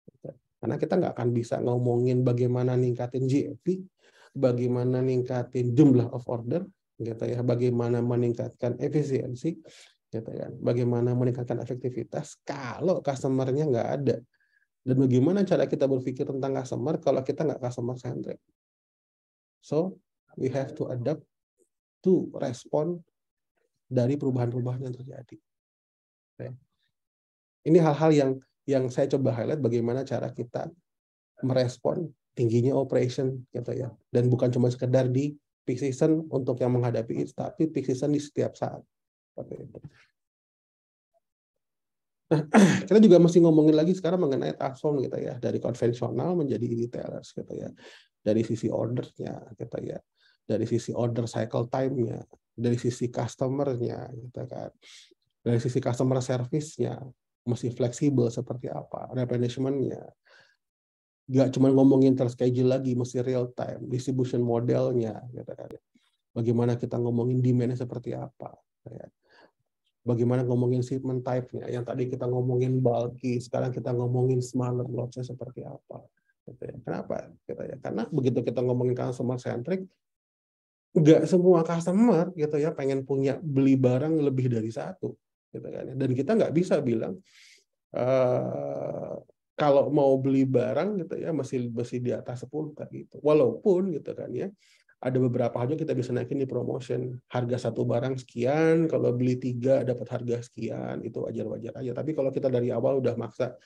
Gitu. Karena kita nggak akan bisa ngomongin bagaimana ningkatin GFP, bagaimana ningkatin jumlah of order gitu ya, bagaimana meningkatkan efisiensi gitu kan, bagaimana meningkatkan efektivitas kalau customer-nya nggak ada. Dan bagaimana cara kita berpikir tentang customer kalau kita nggak customer centric. So, we have to adapt to respon dari perubahan-perubahan yang terjadi. Ini hal-hal yang saya coba highlight bagaimana cara kita merespon tingginya operation gitu ya. Dan bukan cuma sekedar di peak season untuk yang menghadapi itu, tapi peak season di setiap saat. Seperti itu. Nah, kita juga mesti ngomongin lagi sekarang mengenai transform gitu ya, dari konvensional menjadi retailers gitu ya. Dari sisi ordernya gitu ya. Dari sisi order cycle time-nya, dari sisi customer-nya gitu kan. Dari sisi customer service-nya mesti fleksibel seperti apa, replenishment-nya. Nggak cuma ngomongin terschedule lagi, mesti real time, distribution modelnya gitu kan. Bagaimana kita ngomongin demand-nya seperti apa. Ya. Bagaimana ngomongin shipment type-nya. Yang tadi kita ngomongin bulky, sekarang kita ngomongin smaller lots-nya seperti apa. Gitu ya. Kenapa? Gitu ya. Karena begitu kita ngomongin customer centric, nggak semua customer gitu ya pengen punya beli barang lebih dari satu gitu kan ya. Dan kita nggak bisa bilang kalau mau beli barang gitu ya masih di atas 10 kan gitu. Walaupun gitu kan ya ada beberapa hal kita bisa naikin di promotion, harga satu barang sekian, kalau beli 3 dapat harga sekian, itu wajar-wajar aja. Tapi kalau kita dari awal udah maksa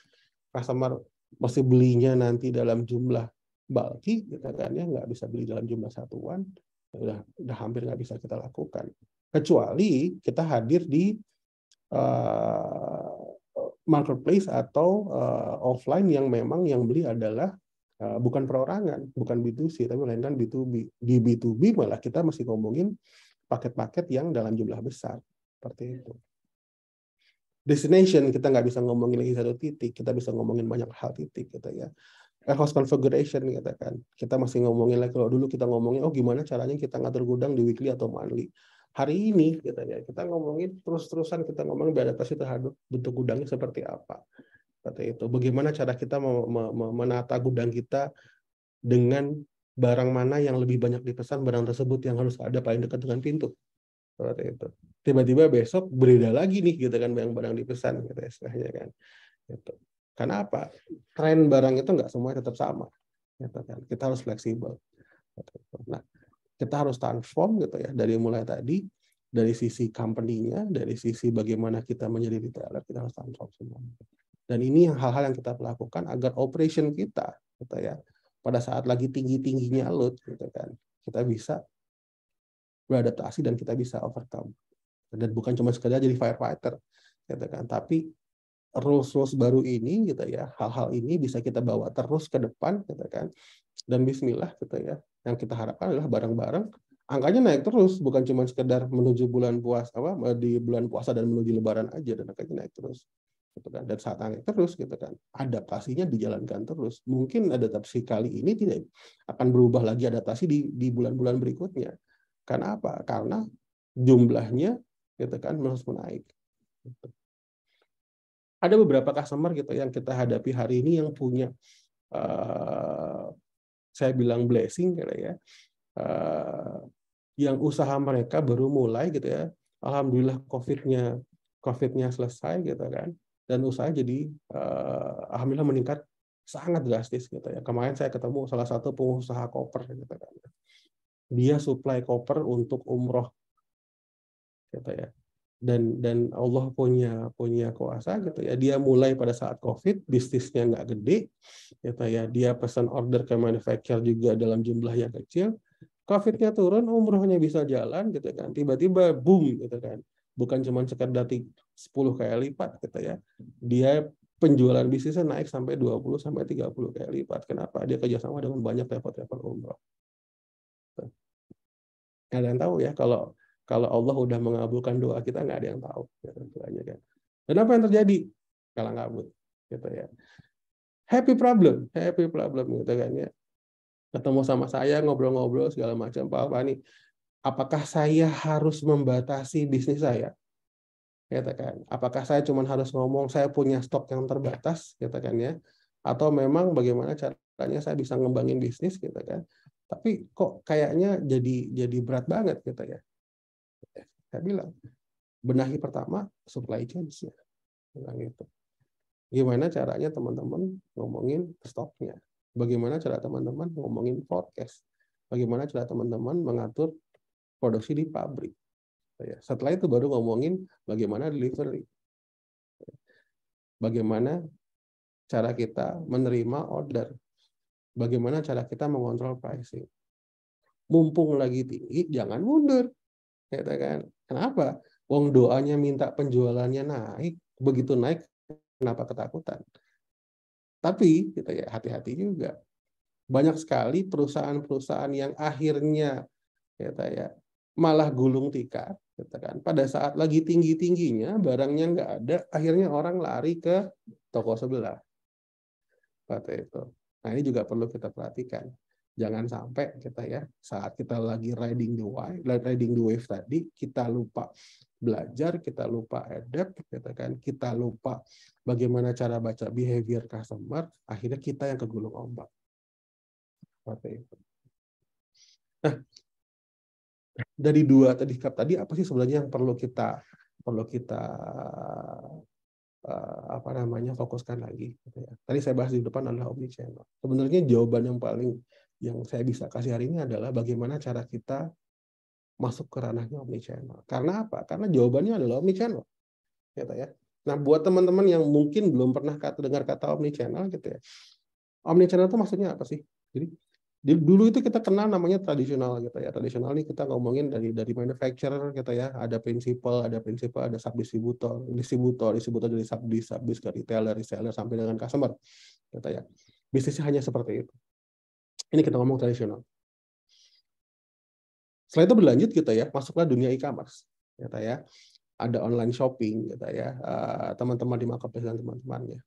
customer mesti belinya nanti dalam jumlah bulky gitu kan ya, nggak bisa beli dalam jumlah satuan, udah hampir nggak bisa kita lakukan, kecuali kita hadir di marketplace atau offline yang memang yang beli adalah bukan perorangan, bukan B2C, tapi melainkan B2B. Di B2B malah kita masih ngomongin paket-paket yang dalam jumlah besar, seperti itu. Destination kita nggak bisa ngomongin lagi satu titik, kita bisa ngomongin banyak hal titik gitu ya. Warehouse configuration gitu kan, kita masih ngomongin lagi. Kalau dulu kita ngomongin gimana caranya kita ngatur gudang di weekly atau monthly. Hari ini gitu ya, kita ngomongin terus-terusan, kita ngomongin beradaptasi terhadap bentuk gudangnya seperti apa. Seperti itu. Bagaimana cara kita menata gudang kita dengan barang mana yang lebih banyak dipesan, barang tersebut yang harus ada paling dekat dengan pintu. Seperti itu. Tiba-tiba besok berbeda lagi nih gitu kan barang dipesan gitu istilahnya kan. Gitu. Karena apa? Tren barang itu nggak semuanya tetap sama. Gitu kan. Kita harus fleksibel. Nah, kita harus transform gitu ya dari mulai tadi dari sisi company-nya, dari sisi bagaimana kita menjadi retailer, kita harus transform semua. Dan ini hal-hal yang kita lakukan agar operation kita gitu ya pada saat lagi tinggi-tingginya load gitu kan, kita bisa beradaptasi dan kita bisa overcome. Dan bukan cuma sekedar jadi firefighter gitu kan, tapi rules baru ini gitu ya, hal-hal ini bisa kita bawa terus ke depan gitu kan. Dan bismillah gitu ya, yang kita harapkan adalah bareng-bareng angkanya naik terus, bukan cuma sekedar menuju bulan puasa di bulan puasa dan menuju lebaran aja, dan angkanya naik terus gitu kan. Dan saat naik terus gitu kan, adaptasinya dijalankan terus. Mungkin adaptasi kali ini tidak akan berubah lagi adaptasi di bulan-bulan berikutnya. Karena apa? Karena jumlahnya gitu kan terus menaik. Gitu. Ada beberapa customer gitu yang kita hadapi hari ini yang punya saya bilang blessing gitu ya, yang usaha mereka baru mulai gitu ya, alhamdulillah COVID-nya selesai gitu kan, dan usaha jadi alhamdulillah meningkat sangat drastis gitu ya. Kemarin saya ketemu salah satu pengusaha koper gitu kan, dia supply koper untuk umroh gitu ya. Dan Allah punya kuasa gitu ya, dia mulai pada saat COVID, bisnisnya nggak gede gitu ya, dia pesan order ke manufacturer juga dalam jumlah yang kecil, COVID-nya turun, umrohnya bisa jalan gitu kan, tiba-tiba boom gitu kan, bukan cuma sekedar 10 kali lipat gitu ya, dia penjualan bisnisnya naik sampai 20-30 kali lipat. Kenapa? Dia kerjasama dengan banyak travel umroh. Nggak ada yang tahu ya, kalau Allah udah mengabulkan doa kita, nggak ada yang tahu gitu aja kan. Dan apa yang terjadi? Kalang kabut gitu ya. Happy problem gitu kan ya. Ketemu sama saya, ngobrol-ngobrol segala macam, Pak Fani, apakah saya harus membatasi bisnis saya? Gitu kan. Apakah saya cuma harus ngomong saya punya stok yang terbatas gitu kan ya? Atau memang bagaimana caranya saya bisa ngembangin bisnis gitu kan? Tapi kok kayaknya jadi berat banget gitu ya. Saya bilang, benahi pertama supply chain-nya. Bilang gitu. Gimana caranya teman-teman ngomongin stoknya? Bagaimana cara teman-teman ngomongin forecast? Bagaimana cara teman-teman mengatur produksi di pabrik? Setelah itu baru ngomongin bagaimana delivery. Bagaimana cara kita menerima order. Bagaimana cara kita mengontrol pricing. Mumpung lagi tinggi, jangan mundur. Kan? Kenapa? Wong doanya minta penjualannya naik. Begitu naik, kenapa ketakutan? Tapi gitu ya, hati-hati juga. Banyak sekali perusahaan-perusahaan yang akhirnya gitu ya, malah gulung tikar. Gitu kan. Pada saat lagi tinggi-tingginya, barangnya nggak ada, akhirnya orang lari ke toko sebelah. Seperti itu. Nah, ini juga perlu kita perhatikan. Jangan sampai kita ya saat kita lagi riding the wave tadi, kita lupa belajar, kita lupa adapt, kita lupa bagaimana cara baca behavior customer, akhirnya kita yang kegulung ombak. Seperti itu. Nah, Dari dua tadi apa sih sebenarnya yang perlu kita apa namanya fokuskan lagi gitu ya. Tadi saya bahas di depan adalah omnichannel. Sebenarnya jawaban yang saya bisa kasih hari ini adalah bagaimana cara kita masuk ke ranahnya omnichannel. Karena apa? Karena jawabannya adalah omnichannel, gitu ya. Nah, buat teman-teman yang mungkin belum pernah dengar kata omnichannel gitu ya. Omnichannel itu maksudnya apa sih? Jadi dulu itu kita kenal namanya tradisional gitu ya. Tradisional ini kita ngomongin dari manufacturer gitu ya. Ada prinsipal, ada subdistributor, distributor dari subdis ke retailer sampai dengan customer gitu ya. Bisnisnya hanya seperti itu. Ini kita ngomong tradisional. Setelah itu berlanjut gitu ya, masuklah dunia e-commerce gitu ya. Ada online shopping gitu ya. Teman-teman di marketplace dan teman-temannya.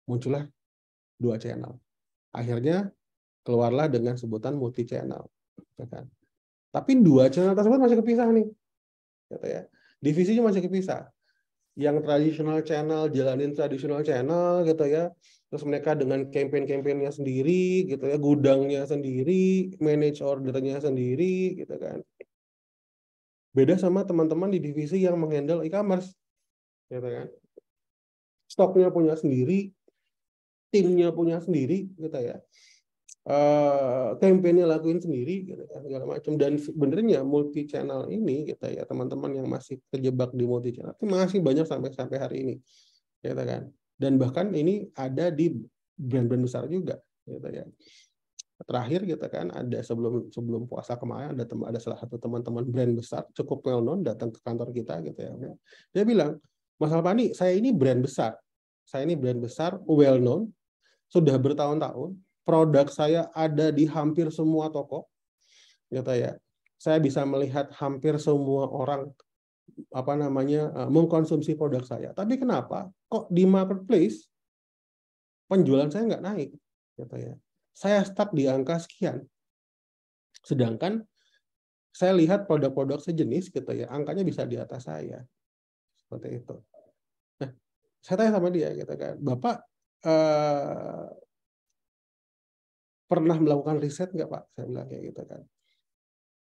Muncullah dua channel. Akhirnya keluarlah dengan sebutan multi channel, ya kan? Tapi dua channel tersebut masih kepisah nih, gitu ya. Divisinya masih kepisah. Yang tradisional channel jalanin tradisional channel, gitu ya. Terus mereka dengan campaign-campaignnya sendiri, gitu ya, gudangnya sendiri, manage ordernya sendiri, gitu kan. Beda sama teman-teman di divisi yang menghandle e-commerce, gitu kan. Stoknya punya sendiri, timnya punya sendiri, gitu ya. Campaign-nya lakuin sendiri gitu kan, segala macam. Dan sebenarnya multi channel ini gitu ya, teman-teman yang masih terjebak di multi channel itu masih banyak sampai hari ini gitu kan. Dan bahkan ini ada di brand-brand besar juga gitu ya. Terakhir gitu kan, ada sebelum puasa kemarin ada salah satu teman-teman brand besar cukup well known datang ke kantor kita gitu ya. Dia bilang, "Mas Alpani, saya ini brand besar well known, sudah bertahun-tahun, produk saya ada di hampir semua toko, gitu ya. Saya bisa melihat hampir semua orang mengkonsumsi produk saya. Tapi kenapa kok di marketplace penjualan saya nggak naik, gitu ya. Saya stuck di angka sekian. Sedangkan saya lihat produk-produk sejenis, gitu ya, angkanya bisa di atas saya, seperti itu. Nah, saya tanya sama dia, gitu kan, Bapak pernah melakukan riset nggak Pak? Saya bilang kayak gitu kan.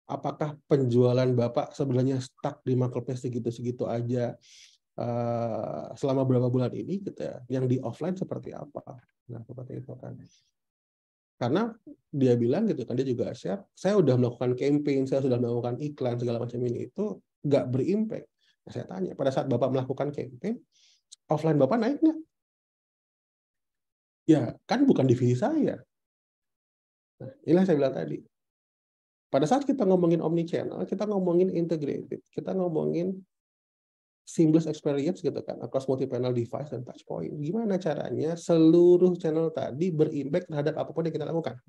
Apakah penjualan Bapak sebenarnya stuck di marketplace segitu-segitu aja selama berapa bulan ini gitu ya. Yang di offline seperti apa? Nah, seperti itu kan. Karena dia bilang gitu kan, dia juga share, saya udah melakukan campaign, saya sudah melakukan iklan segala macam ini, itu nggak berimpact. Nah, saya tanya, pada saat Bapak melakukan campaign, offline Bapak naik nggak? Ya, kan bukan divisi saya. Nah, inilah saya bilang tadi. Pada saat kita ngomongin omnichannel, kita ngomongin integrated, kita ngomongin seamless experience gitu kan, across multi-panel device dan touch point. Gimana caranya seluruh channel tadi berimpact terhadap apapun yang kita lakukan.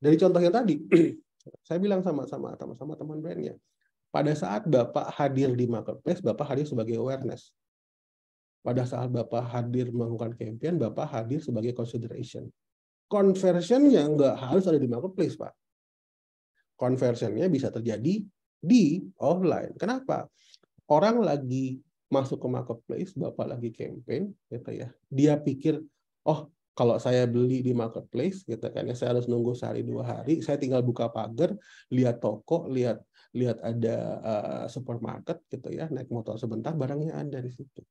Dari contoh yang tadi, saya bilang sama teman brandnya, pada saat Bapak hadir di marketplace, Bapak hadir sebagai awareness. Pada saat Bapak hadir melakukan campaign, Bapak hadir sebagai consideration. Conversionnya nggak harus ada di marketplace, Pak. Conversionnya bisa terjadi di offline. Kenapa? Orang lagi masuk ke marketplace, Bapak lagi campaign, gitu ya. Dia pikir, oh kalau saya beli di marketplace, gitu kan ya, saya harus nunggu sehari 2 hari, saya tinggal buka pagar, lihat toko, lihat ada supermarket, gitu ya, naik motor sebentar, barangnya ada di situ.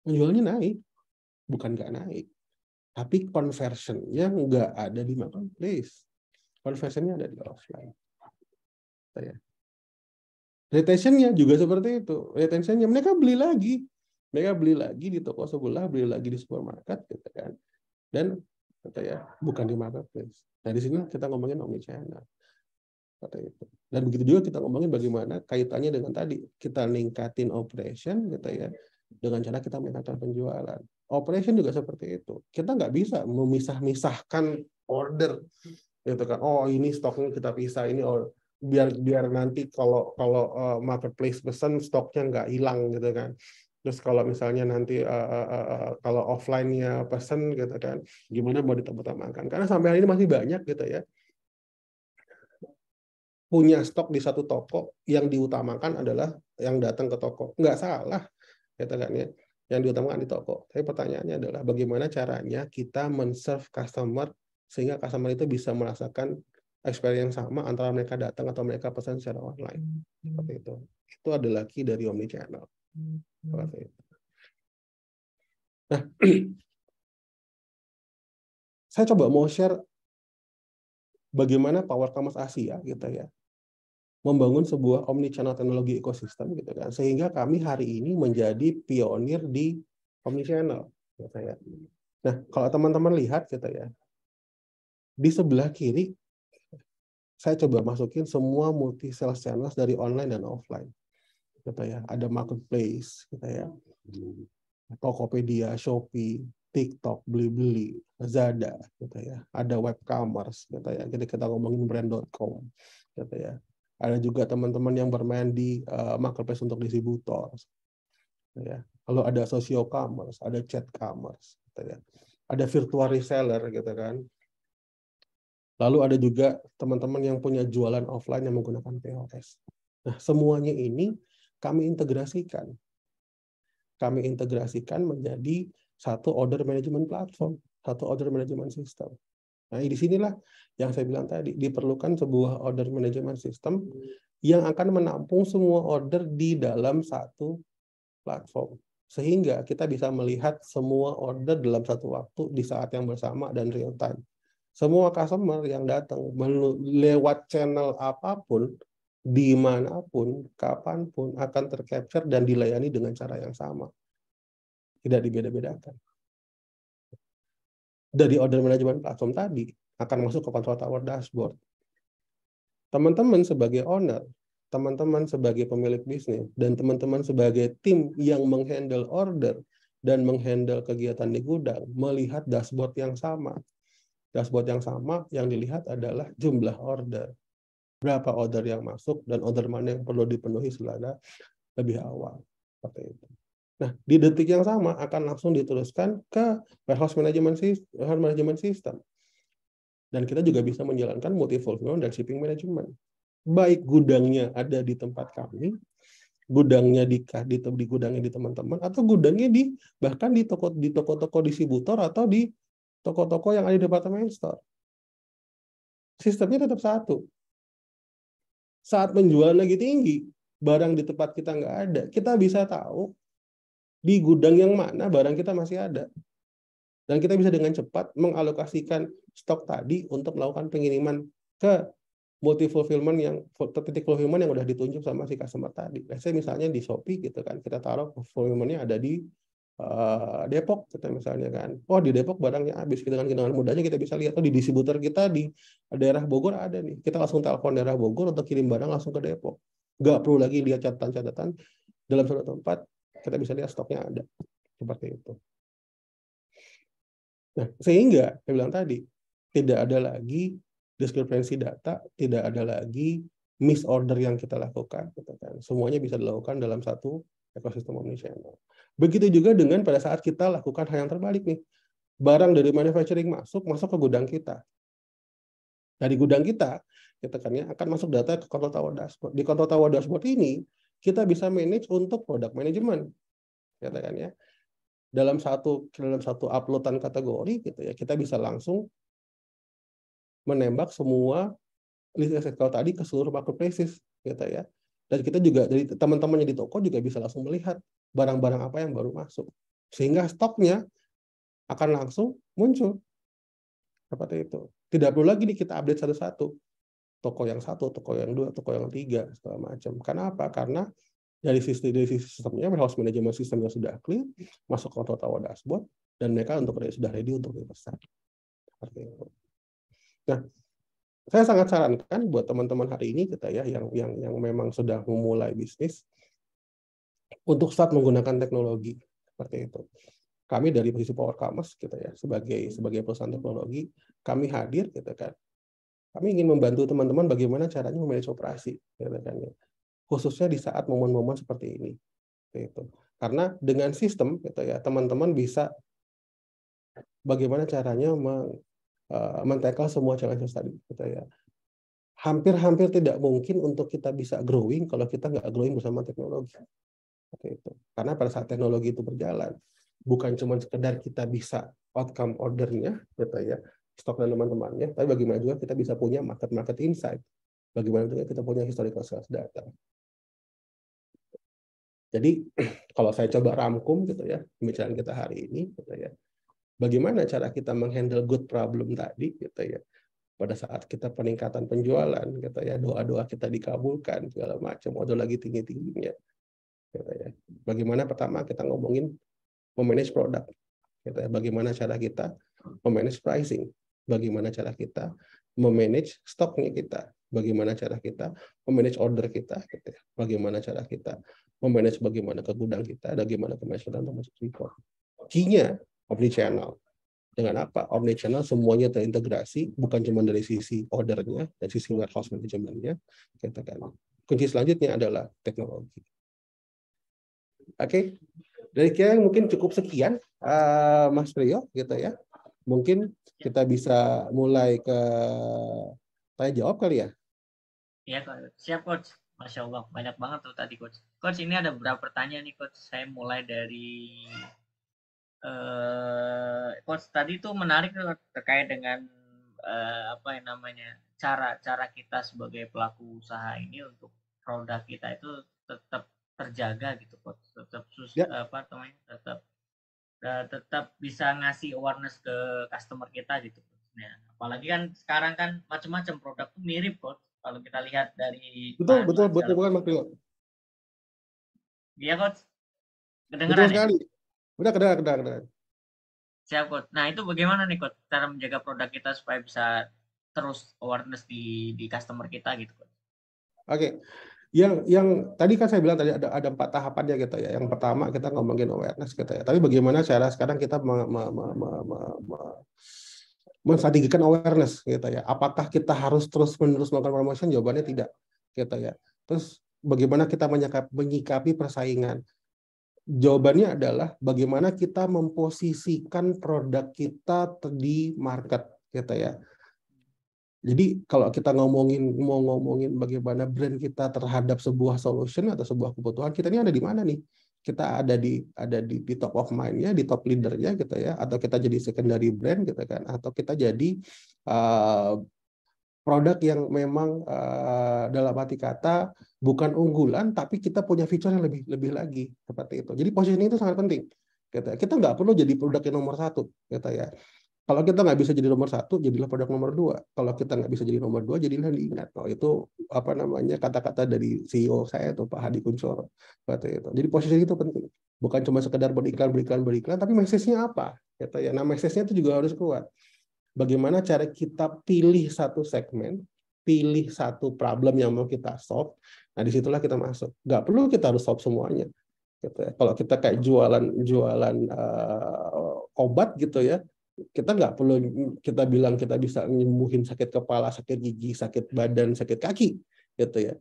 Penjualnya naik, bukan nggak naik, tapi conversionnya nggak ada di marketplace, conversionnya ada di offline. Gitu ya. Retentionnya juga seperti itu. Retentionnya mereka beli lagi di toko sebelah, beli lagi di supermarket, gitu kan. Dan gitu ya, bukan di marketplace. Nah, di sini kita ngomongin omnichannel. Seperti itu. Dan begitu juga kita ngomongin bagaimana kaitannya dengan tadi, kita ningkatin operation, gitu ya, dengan cara kita meningkatkan penjualan. Operation juga seperti itu. Kita nggak bisa memisah-misahkan order, gitu kan. Oh, ini stoknya kita pisah, ini biar nanti kalau marketplace pesan stoknya nggak hilang, gitu kan. Terus kalau misalnya nanti kalau offline-nya pesan, gitu kan, gimana mau ditambah-tambahkan? Karena sampai hari ini masih banyak, gitu ya, punya stok di satu toko, yang diutamakan adalah yang datang ke toko. Nggak salah, gitu kan ya, yang diutamakan di toko. Tapi pertanyaannya adalah bagaimana caranya kita men-serve customer sehingga customer itu bisa merasakan experience sama antara mereka datang atau mereka pesan secara online. Seperti itu. Itu adalah key dari omnichannel. Seperti itu. Nah, saya coba mau share bagaimana Power Commerce Asia gitu ya, membangun sebuah omnichannel teknologi ekosistem gitu kan, sehingga kami hari ini menjadi pionir di omnichannel gitu ya. Nah, kalau teman-teman lihat gitu ya, di sebelah kiri saya coba masukin semua multi sales channels dari online dan offline gitu ya. Ada marketplace gitu ya, Tokopedia, Shopee, TikTok, Blibli, Lazada gitu ya. Ada web commerce gitu ya. Jadi kita ngomongin brand.com gitu ya. Ada juga teman-teman yang bermain di marketplace untuk distributor gitu ya. Lalu ada social commerce, ada chat commerce gitu ya. Ada virtual reseller gitu kan. Lalu ada juga teman-teman yang punya jualan offline yang menggunakan POS. Nah, semuanya ini kami integrasikan. Kami integrasikan menjadi satu order management platform, satu order management system. Nah, di sinilah yang saya bilang tadi, diperlukan sebuah order management system yang akan menampung semua order di dalam satu platform. Sehingga kita bisa melihat semua order dalam satu waktu di saat yang bersama dan real time. Semua customer yang datang lewat channel apapun, dimanapun, kapanpun akan tercapture dan dilayani dengan cara yang sama. Tidak dibeda-bedakan. Dari order management platform tadi akan masuk ke control tower dashboard. Teman-teman sebagai owner, teman-teman sebagai pemilik bisnis, dan teman-teman sebagai tim yang menghandle order dan menghandle kegiatan di gudang, melihat dashboard yang sama. Dashboard yang sama yang dilihat adalah jumlah order. Berapa order yang masuk dan order mana yang perlu dipenuhi selama lebih awal. Seperti itu. Nah, di detik yang sama akan langsung diteruskan ke warehouse management system. Dan kita juga bisa menjalankan multi fulfillment dan shipping management. Baik gudangnya ada di tempat kami, gudangnya di gudangnya di teman-teman, atau gudangnya bahkan di toko-toko distributor atau di toko-toko yang ada di departemen store. Sistemnya tetap satu. Saat penjualan lagi tinggi, barang di tempat kita nggak ada, kita bisa tahu di gudang yang mana barang kita masih ada. Dan kita bisa dengan cepat mengalokasikan stok tadi untuk melakukan pengiriman ke multi fulfillment titik fulfillment yang udah ditunjuk sama si customer tadi. Saya misalnya di Shopee gitu kan, kita taruh fulfillment-nya ada di Depok kita misalnya kan. Oh, di Depok barangnya habis, dengan mudahnya kita bisa lihat, oh di distributor kita di daerah Bogor ada nih. Kita langsung telepon daerah Bogor untuk kirim barang langsung ke Depok. Nggak perlu lagi lihat catatan-catatan dalam suatu tempat, kita bisa lihat stoknya ada. Seperti itu. Nah, sehingga saya bilang tadi, tidak ada lagi diskrepansi data, tidak ada lagi misorder yang kita lakukan. Gitu kan. Semuanya bisa dilakukan dalam satu ekosistem omnichannel. Begitu juga dengan pada saat kita lakukan hal yang terbalik nih. Barang dari manufacturing masuk ke gudang kita. Dari gudang kita kan ya, akan masuk data ke control tower dashboard. Di control tower dashboard ini, kita bisa manage untuk product management. Kan ya. Dalam satu uploadan kategori gitu ya, kita bisa langsung menembak semua list SKU tadi ke seluruh marketplaces gitu ya. Dan kita juga dari teman-temannya di toko juga bisa langsung melihat barang-barang apa yang baru masuk. Sehingga stoknya akan langsung muncul. Seperti itu. Tidak perlu lagi nih kita update satu-satu. Toko yang satu, toko yang dua, toko yang tiga, segala macam. Karena apa? Karena dari sistemnya, warehouse management sistemnya sudah clear, masuk ke tower dashboard, dan mereka sudah ready untuk dipesan. Seperti itu. Nah, saya sangat sarankan buat teman-teman hari ini kita ya yang memang sudah memulai bisnis untuk start menggunakan teknologi seperti itu. Kami dari posisi Power Commerce kita ya sebagai perusahaan teknologi, kami hadir gitu kan. Kami ingin membantu teman-teman bagaimana caranya memanage operasi gitu kan ya. Khususnya di saat momen-momen seperti ini. Gitu. Karena dengan sistem gitu ya, teman-teman bisa bagaimana caranya men-tackle semua challenge tadi gitu ya. Hampir tidak mungkin untuk kita bisa growing kalau kita nggak growing bersama teknologi. Seperti itu. Karena pada saat teknologi itu berjalan, bukan cuma sekedar kita bisa outcome ordernya, gitu ya. stok dan teman-temannya, tapi bagaimana juga kita bisa punya market insight, bagaimana juga kita punya historical sales data. Jadi kalau saya coba rangkum gitu ya pembicaraan kita hari ini, gitu ya, bagaimana cara kita menghandle good problem tadi, gitu ya, pada saat kita peningkatan penjualan, gitu ya, doa-doa kita dikabulkan segala macam, modal lagi tinggi-tingginya, gitu ya. Bagaimana pertama kita ngomongin memanage produk, gitu ya. Bagaimana cara kita memanage pricing, bagaimana cara kita memanage stoknya kita, bagaimana cara kita memanage order kita, gitu ya. Bagaimana cara kita memanage bagaimana ke gudang kita, bagaimana ke masyarakat untuk masuk report. Key-nya omnichannel. Dengan apa? Omnichannel semuanya terintegrasi, bukan cuma dari sisi ordernya, dari sisi warehouse manajemennya. Kunci selanjutnya adalah teknologi. Oke, dari kira mungkin cukup sekian, Mas Priyo, gitu ya. Mungkin kita bisa mulai ke tanya jawab kali ya. Iya, Coach. Siap, Coach. Masya Allah, banyak banget tuh tadi, Coach. Coach, ini ada beberapa pertanyaan nih, Coach. Saya mulai dari Coach tadi tuh menarik tuh terkait dengan apa yang namanya cara-cara kita sebagai pelaku usaha ini untuk produk kita itu tetap terjaga gitu, Coach. Tetap Ya, apa namanya? Tetap bisa ngasih awareness ke customer kita gitu. Nah, apalagi kan sekarang kan macam-macam produk tuh mirip, Coach. Kalau kita lihat dari betul, betul, bahan-bahan betul segala banget, macam. Mas Priyo. Iya, Coach. Betul Kedengeran ya? sekali. Udah kedengar. Siap, Coach. Nah, itu bagaimana nih, Coach, cara menjaga produk kita supaya bisa terus awareness di customer kita gitu, Coach? Oke, yang tadi kan saya bilang tadi ada 4 tahapannya gitu ya. Yang pertama kita ngomongin awareness gitu ya. Tapi bagaimana cara sekarang kita menstrategikan awareness gitu ya. Apakah kita harus terus-menerus melakukan promotion? Jawabannya tidak gitu ya. Terus bagaimana kita menyikapi persaingan? Jawabannya adalah bagaimana kita memposisikan produk kita di market gitu ya. Jadi kalau kita mau ngomongin bagaimana brand kita terhadap sebuah solution atau sebuah kebutuhan, kita ini ada di mana nih? Kita ada di top of mind-nya, di top leader-nya gitu ya, atau kita jadi secondary brand gitu kan, atau kita jadi produk yang memang dalam arti kata bukan unggulan, tapi kita punya fitur yang lebih lagi seperti itu. Jadi positioning itu sangat penting. Gitu. Kita nggak perlu jadi produk yang nomor 1, gitu ya. Kalau kita nggak bisa jadi nomor 1, jadilah produk nomor 2. Kalau kita nggak bisa jadi nomor 2, jadilah diingat. Oh, itu apa namanya kata-kata dari CEO saya tuh Pak Hadi Kuncoro. Seperti itu. Jadi posisi itu penting. Bukan cuma sekedar beriklan, tapi message-nya apa? Gitu ya. Nah, message-nya itu juga harus kuat. Bagaimana cara kita pilih satu segmen, pilih satu problem yang mau kita solve. Nah, disitulah kita masuk. Nggak perlu kita harus solve semuanya. Gitu ya. Kalau kita kayak jualan obat gitu ya, kita nggak perlu kita bilang kita bisa nyembuhin sakit kepala, sakit gigi, sakit badan, sakit kaki, gitu ya.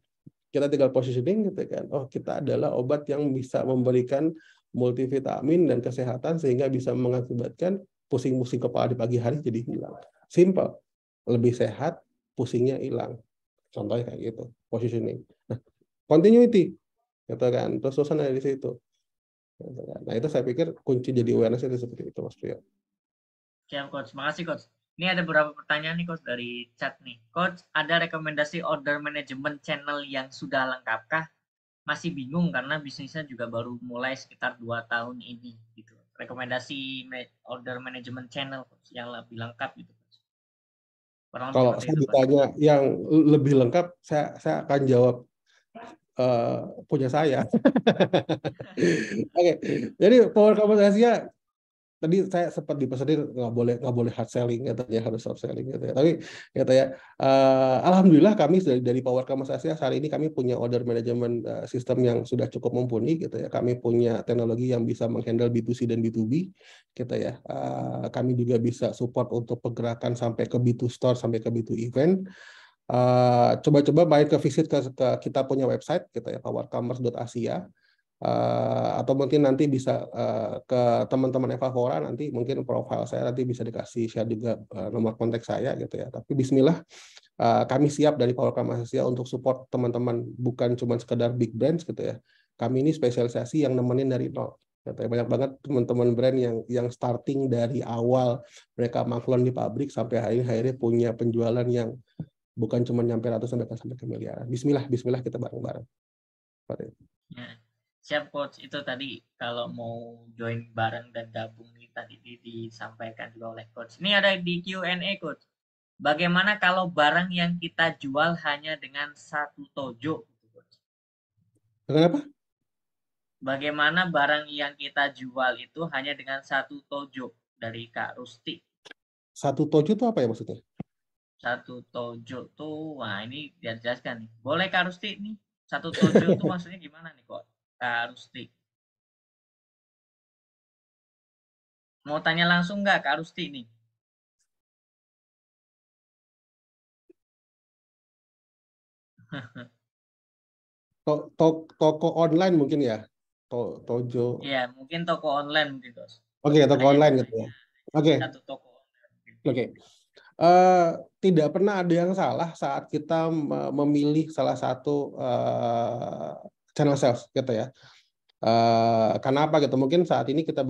Kita tinggal positioning gitu kan. Oh, kita adalah obat yang bisa memberikan multivitamin dan kesehatan sehingga bisa mengakibatkan pusing-pusing kepala di pagi hari jadi hilang. Simple, lebih sehat, pusingnya hilang. Contohnya kayak gitu, positioning. Nah, continuity, gitu kan. Terus-terusan dari situ. Nah, itu saya pikir kunci jadi awareness itu seperti itu, Mas Priyo. Siap, Coach. Makasih, Coach. Ini ada beberapa pertanyaan nih, Coach, dari chat nih. Coach, ada rekomendasi order management channel yang sudah lengkapkah? Masih bingung karena bisnisnya juga baru mulai sekitar 2 tahun ini gitu. Rekomendasi order management channel, Coach, yang lebih lengkap gitu, Coach. Kurang lebih Kalau seperti saya itu, Coach. ditanya yang lebih lengkap, saya akan jawab punya saya. Oke, jadi Power Commerce Asia tadi saya sempat dipesanin nggak boleh hard selling katanya, harus soft selling gitu ya. Tapi katanya alhamdulillah kami dari Power Commerce Asia hari ini kami punya order management system yang sudah cukup mumpuni gitu ya. Kami punya teknologi yang bisa menghandle B2C dan B2B gitu ya. Kami juga bisa support untuk pergerakan sampai ke B2 store sampai ke B2 event. Coba-coba main ke visit ke kita punya website gitu ya, powercommerce.asia. Atau mungkin nanti bisa ke teman-teman Evapora, nanti mungkin profil saya nanti bisa dikasih share juga nomor kontak saya gitu ya. Tapi Bismillah, kami siap dari Power Commerce Asia untuk support teman-teman, bukan cuma sekedar big brands gitu ya. Kami ini spesialisasi yang nemenin dari nol Katanya banyak banget teman-teman brand yang starting dari awal mereka maklon di pabrik sampai akhirnya punya penjualan yang bukan cuma nyampe ratusan bahkan sampai ke miliaran. Bismillah, Bismillah kita bareng-bareng. Seperti itu. Ya. Siap coach, itu tadi kalau mau join bareng dan gabung nih tadi disampaikan juga oleh coach. Ini ada di Q&A coach. Bagaimana kalau barang yang kita jual hanya dengan satu tojo, gitu, coach? Kenapa? Bagaimana barang yang kita jual itu hanya dengan satu tojo dari Kak Rusti? Satu tojo itu apa ya maksudnya? Satu tojo tuh, wah ini biar jelaskan nih. Boleh Kak Rusti nih, satu tojo tuh maksudnya gimana nih kok? Kak Rusti. Mau tanya langsung nggak Kak Rusti nih? Toko online mungkin ya. Tojo. Iya, mungkin toko online mungkin, Bos. Oke, toko Hanya online gitu ya. hanya Oke, satu toko online mungkin. oke. Eh, Tidak pernah ada yang salah saat kita memilih salah satu channel sales gitu ya. Karena apa gitu? Mungkin saat ini kita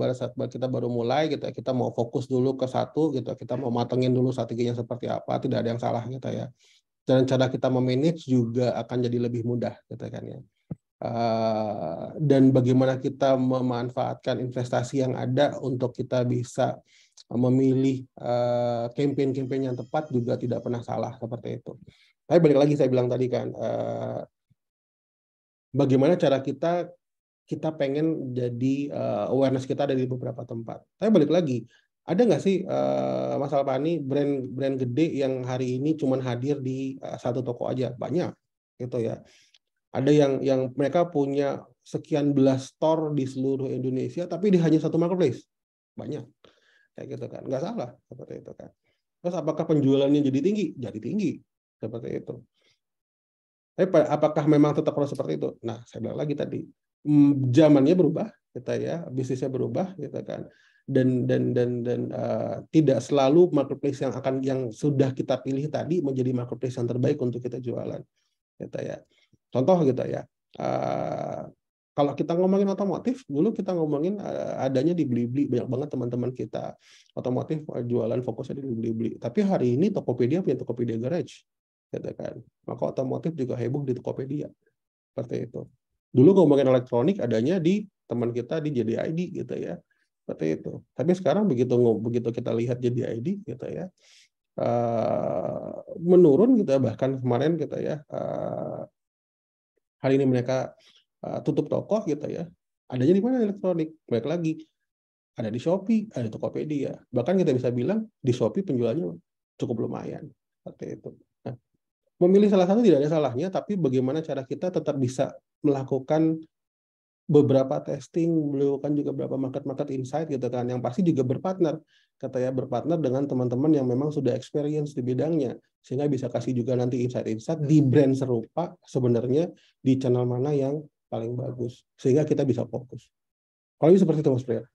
baru mulai gitu ya. Kita mau fokus dulu ke satu gitu. Kita mau matengin dulu strateginya seperti apa. Tidak ada yang salah gitu ya. Dan cara kita memanage juga akan jadi lebih mudah gitu kan ya. Dan bagaimana kita memanfaatkan investasi yang ada untuk kita bisa memilih campaign-campaign yang tepat juga tidak pernah salah seperti itu. Tapi balik lagi saya bilang tadi kan, bagaimana cara kita pengen jadi awareness kita ada di beberapa tempat. Tapi balik lagi, ada nggak sih Mas Alpani brand gede yang hari ini cuma hadir di satu toko aja? Banyak gitu ya. Ada yang mereka punya sekian belas store di seluruh Indonesia, tapi di hanya satu marketplace. Banyak. Kayak gitu kan. Nggak salah. Seperti itu kan. Terus apakah penjualannya jadi tinggi? Jadi tinggi. Seperti itu. Tapi apakah memang tetap harus seperti itu? Nah, saya bilang lagi tadi, zamannya berubah, kita ya, bisnisnya berubah, gitu kan. Dan tidak selalu marketplace yang sudah kita pilih tadi menjadi marketplace yang terbaik untuk kita jualan, gitu ya. Contoh gitu ya, kalau kita ngomongin otomotif, dulu kita ngomongin adanya di Blibli, banyak banget teman-teman kita otomotif jualan fokusnya di Blibli. Tapi hari ini Tokopedia punya Tokopedia Garage, gitu kan. Maka otomotif juga heboh di Tokopedia, seperti itu. Dulu ngomongin elektronik adanya di teman kita di JDID, gitu ya, seperti itu. Tapi sekarang begitu kita lihat JDID, gitu ya, menurun gitu ya, bahkan kemarin gitu ya, hari ini mereka tutup toko gitu ya. Adanya di mana elektronik? Baik lagi ada di Shopee, ada di Tokopedia. Bahkan kita bisa bilang di Shopee penjualannya cukup lumayan. Seperti itu. Nah, memilih salah satu tidak ada salahnya, tapi bagaimana cara kita tetap bisa melakukan beberapa testing, melakukan juga beberapa market insight gitu kan, yang pasti juga berpartner dengan teman-teman yang memang sudah experience di bidangnya, sehingga bisa kasih juga nanti insight di brand serupa sebenarnya di channel mana yang paling bagus, sehingga kita bisa fokus. Kalau seperti itu Mas Priya.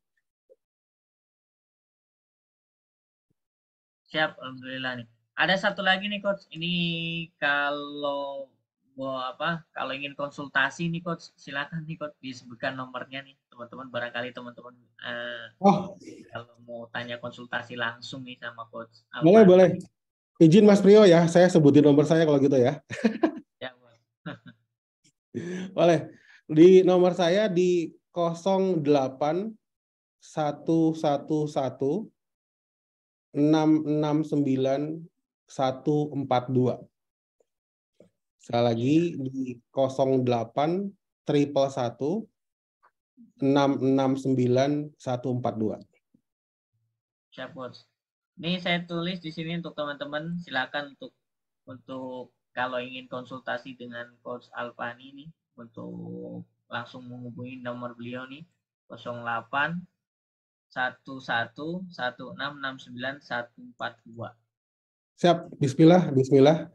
Siap, alhamdulillah nih. Ada satu lagi nih coach. Ini kalau kalau ingin konsultasi nih coach, silakan nih coach disebutkan nomornya nih teman-teman, barangkali teman-teman Oh, kalau mau tanya konsultasi langsung nih sama coach Alvan. boleh. Izin Mas Priyo ya, saya sebutin nomor saya kalau gitu ya. Ya, Bos. Boleh. Di nomor saya di 0811119669 142. Sekali lagi di 0811119669 142. Siap, Bos. Ini saya tulis di sini untuk teman-teman, silakan untuk kalau ingin konsultasi dengan Coach Alfani nih untuk langsung menghubungi nomor beliau nih 08 11 1669 142. Siap, Bismillah, Bismillah.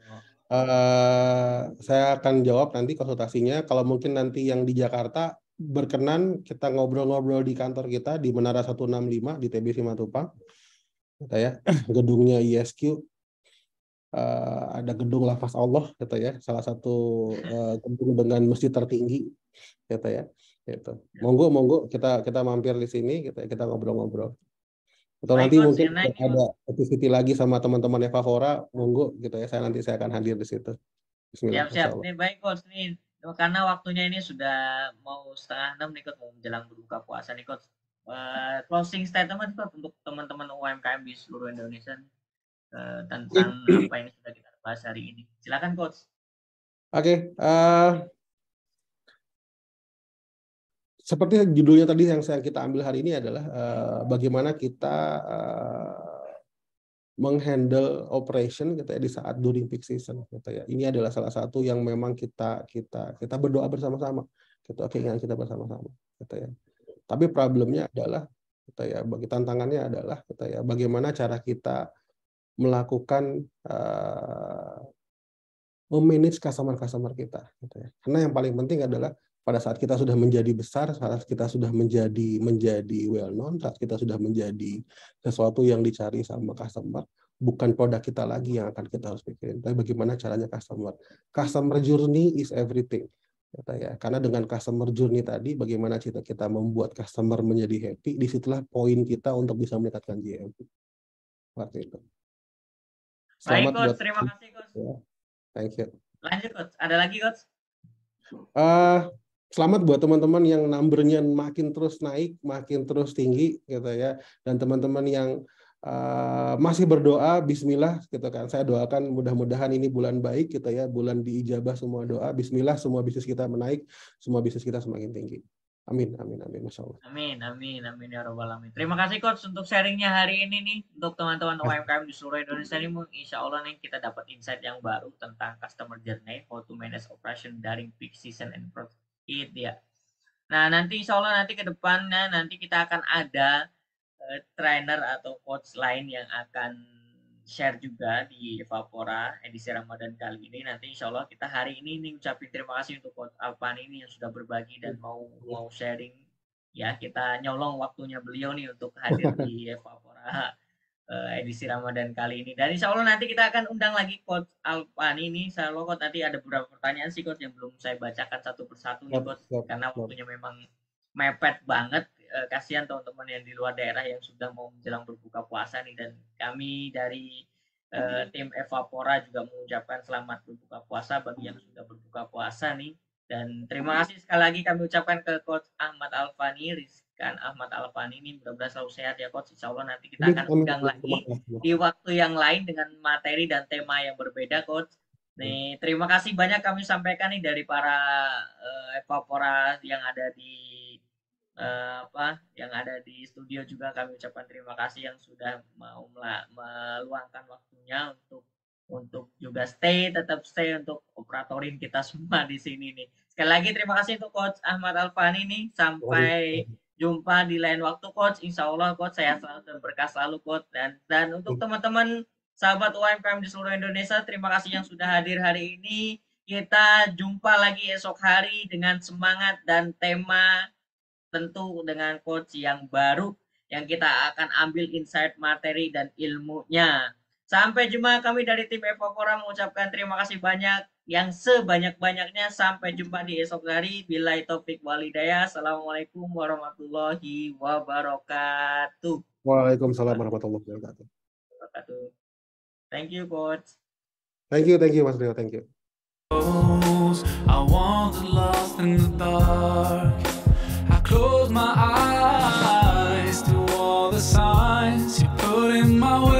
Saya akan jawab nanti konsultasinya. Kalau mungkin nanti yang di Jakarta berkenan kita ngobrol-ngobrol di kantor kita di Menara 165 di TB Simatupang. Gitu ya. Gedungnya ISQ. Ada gedung Lafaz Allah gitu ya, salah satu gedung dengan masjid tertinggi gitu ya. Gitu. Monggo kita mampir di sini, kita ngobrol-ngobrol. Atau Baik nanti coach, mungkin thank you. ada activity lagi sama teman-teman Evapora, monggo gitu ya. Saya akan hadir di situ. Bismillah, Siap-siap. Masya Allah. Nih baik coach nih. Karena waktunya ini sudah mau 5:30 nih coach, mau menjelang berbuka puasa nih coach. Closing statement coach untuk teman-teman UMKM di seluruh Indonesia nih, tentang apa yang sudah kita bahas hari ini. Silakan coach. Oke, seperti judulnya tadi yang kita ambil hari ini adalah bagaimana kita menghandle operation gitu ya di saat during peak season gitu ya. Ini adalah salah satu yang memang kita berdoa bersama-sama gitu, keinginan kita bersama-sama gitu ya. Tapi problemnya adalah gitu ya, bagi tantangannya adalah gitu ya, bagaimana cara kita melakukan memanage customer kita gitu ya. Karena yang paling penting adalah pada saat kita sudah menjadi besar, saat kita sudah menjadi well known, saat kita sudah menjadi sesuatu yang dicari sama customer, bukan produk kita lagi yang akan kita harus pikirin, tapi bagaimana caranya customer. Customer journey is everything. Gitu ya. Karena dengan customer journey tadi, bagaimana kita membuat customer menjadi happy, disitulah poin kita untuk bisa meningkatkan GMV. Seperti itu. Baik Selamat coach, buat terima kasih coach. ya. Thank you. Lanjut coach, ada lagi coach? Selamat buat teman-teman yang numbernya makin terus naik, makin terus tinggi, gitu ya. Dan teman-teman yang masih berdoa, Bismillah, gitu kan. Saya doakan mudah-mudahan ini bulan baik, gitu ya. Bulan diijabah semua doa. Bismillah, semua bisnis kita menaik, semua bisnis kita semakin tinggi. Amin, amin, amin, Masya Allah. Amin, amin, amin ya robbal alamin. Terima kasih coach untuk sharingnya hari ini nih untuk teman-teman UMKM di seluruh Indonesia nih. Insya Allah nih kita dapat insight yang baru tentang customer journey, how to manage operation during peak season and profit ya. Nah nanti insya Allah nanti ke depannya nanti kita akan ada trainer atau coach lain yang akan share juga di Evapora edisi Ramadan kali ini. Nanti insya Allah kita hari ini nih ucapin terima kasih untuk Coach Alpan ini yang sudah berbagi dan mau sharing. Ya kita nyolong waktunya beliau nih untuk hadir di Evapora edisi Ramadan kali ini. Dan insya Allah nanti kita akan undang lagi Coach Alpan ini. Insya Allah Coach nanti ada beberapa pertanyaan sih Coach yang belum saya bacakan satu persatu nih Coach. Karena waktunya memang mepet banget. Kasihan teman-teman yang di luar daerah yang sudah mau menjelang berbuka puasa nih, dan kami dari tim Evapora juga mengucapkan selamat berbuka puasa bagi yang sudah berbuka puasa nih, dan terima kasih sekali lagi kami ucapkan ke Coach Ahmad Alfani, Rizkan Ahmad Alfani ini, mudah-mudahan selalu sehat ya Coach. Insya Allah nanti kita akan undang lagi di waktu yang lain dengan materi dan tema yang berbeda Coach. Nih, terima kasih banyak kami sampaikan nih dari para Evapora yang ada di yang ada di studio juga. Kami ucapkan terima kasih yang sudah mau meluangkan waktunya untuk juga tetap stay untuk operatorin kita semua di sini nih. Sekali lagi terima kasih untuk Coach Ahmad Alfani nih. Sampai jumpa di lain waktu Coach. Insya Allah Coach sehat selalu dan berkah selalu Coach. Dan untuk teman-teman sahabat UMKM di seluruh Indonesia, terima kasih yang sudah hadir hari ini. Kita jumpa lagi esok hari dengan semangat dan tema tentu dengan coach yang baru yang kita akan ambil insight materi dan ilmunya. Sampai jumpa, kami dari tim Evapora mengucapkan terima kasih banyak yang sebanyak-banyaknya. Sampai jumpa di esok hari. Billahi taufik walhidayah. Assalamualaikum warahmatullahi wabarakatuh. Waalaikumsalam warahmatullahi wabarakatuh. Thank you coach. Thank you Mas Rio, thank you. I wandered lost in the dark. Close my eyes to all the signs you put in my way.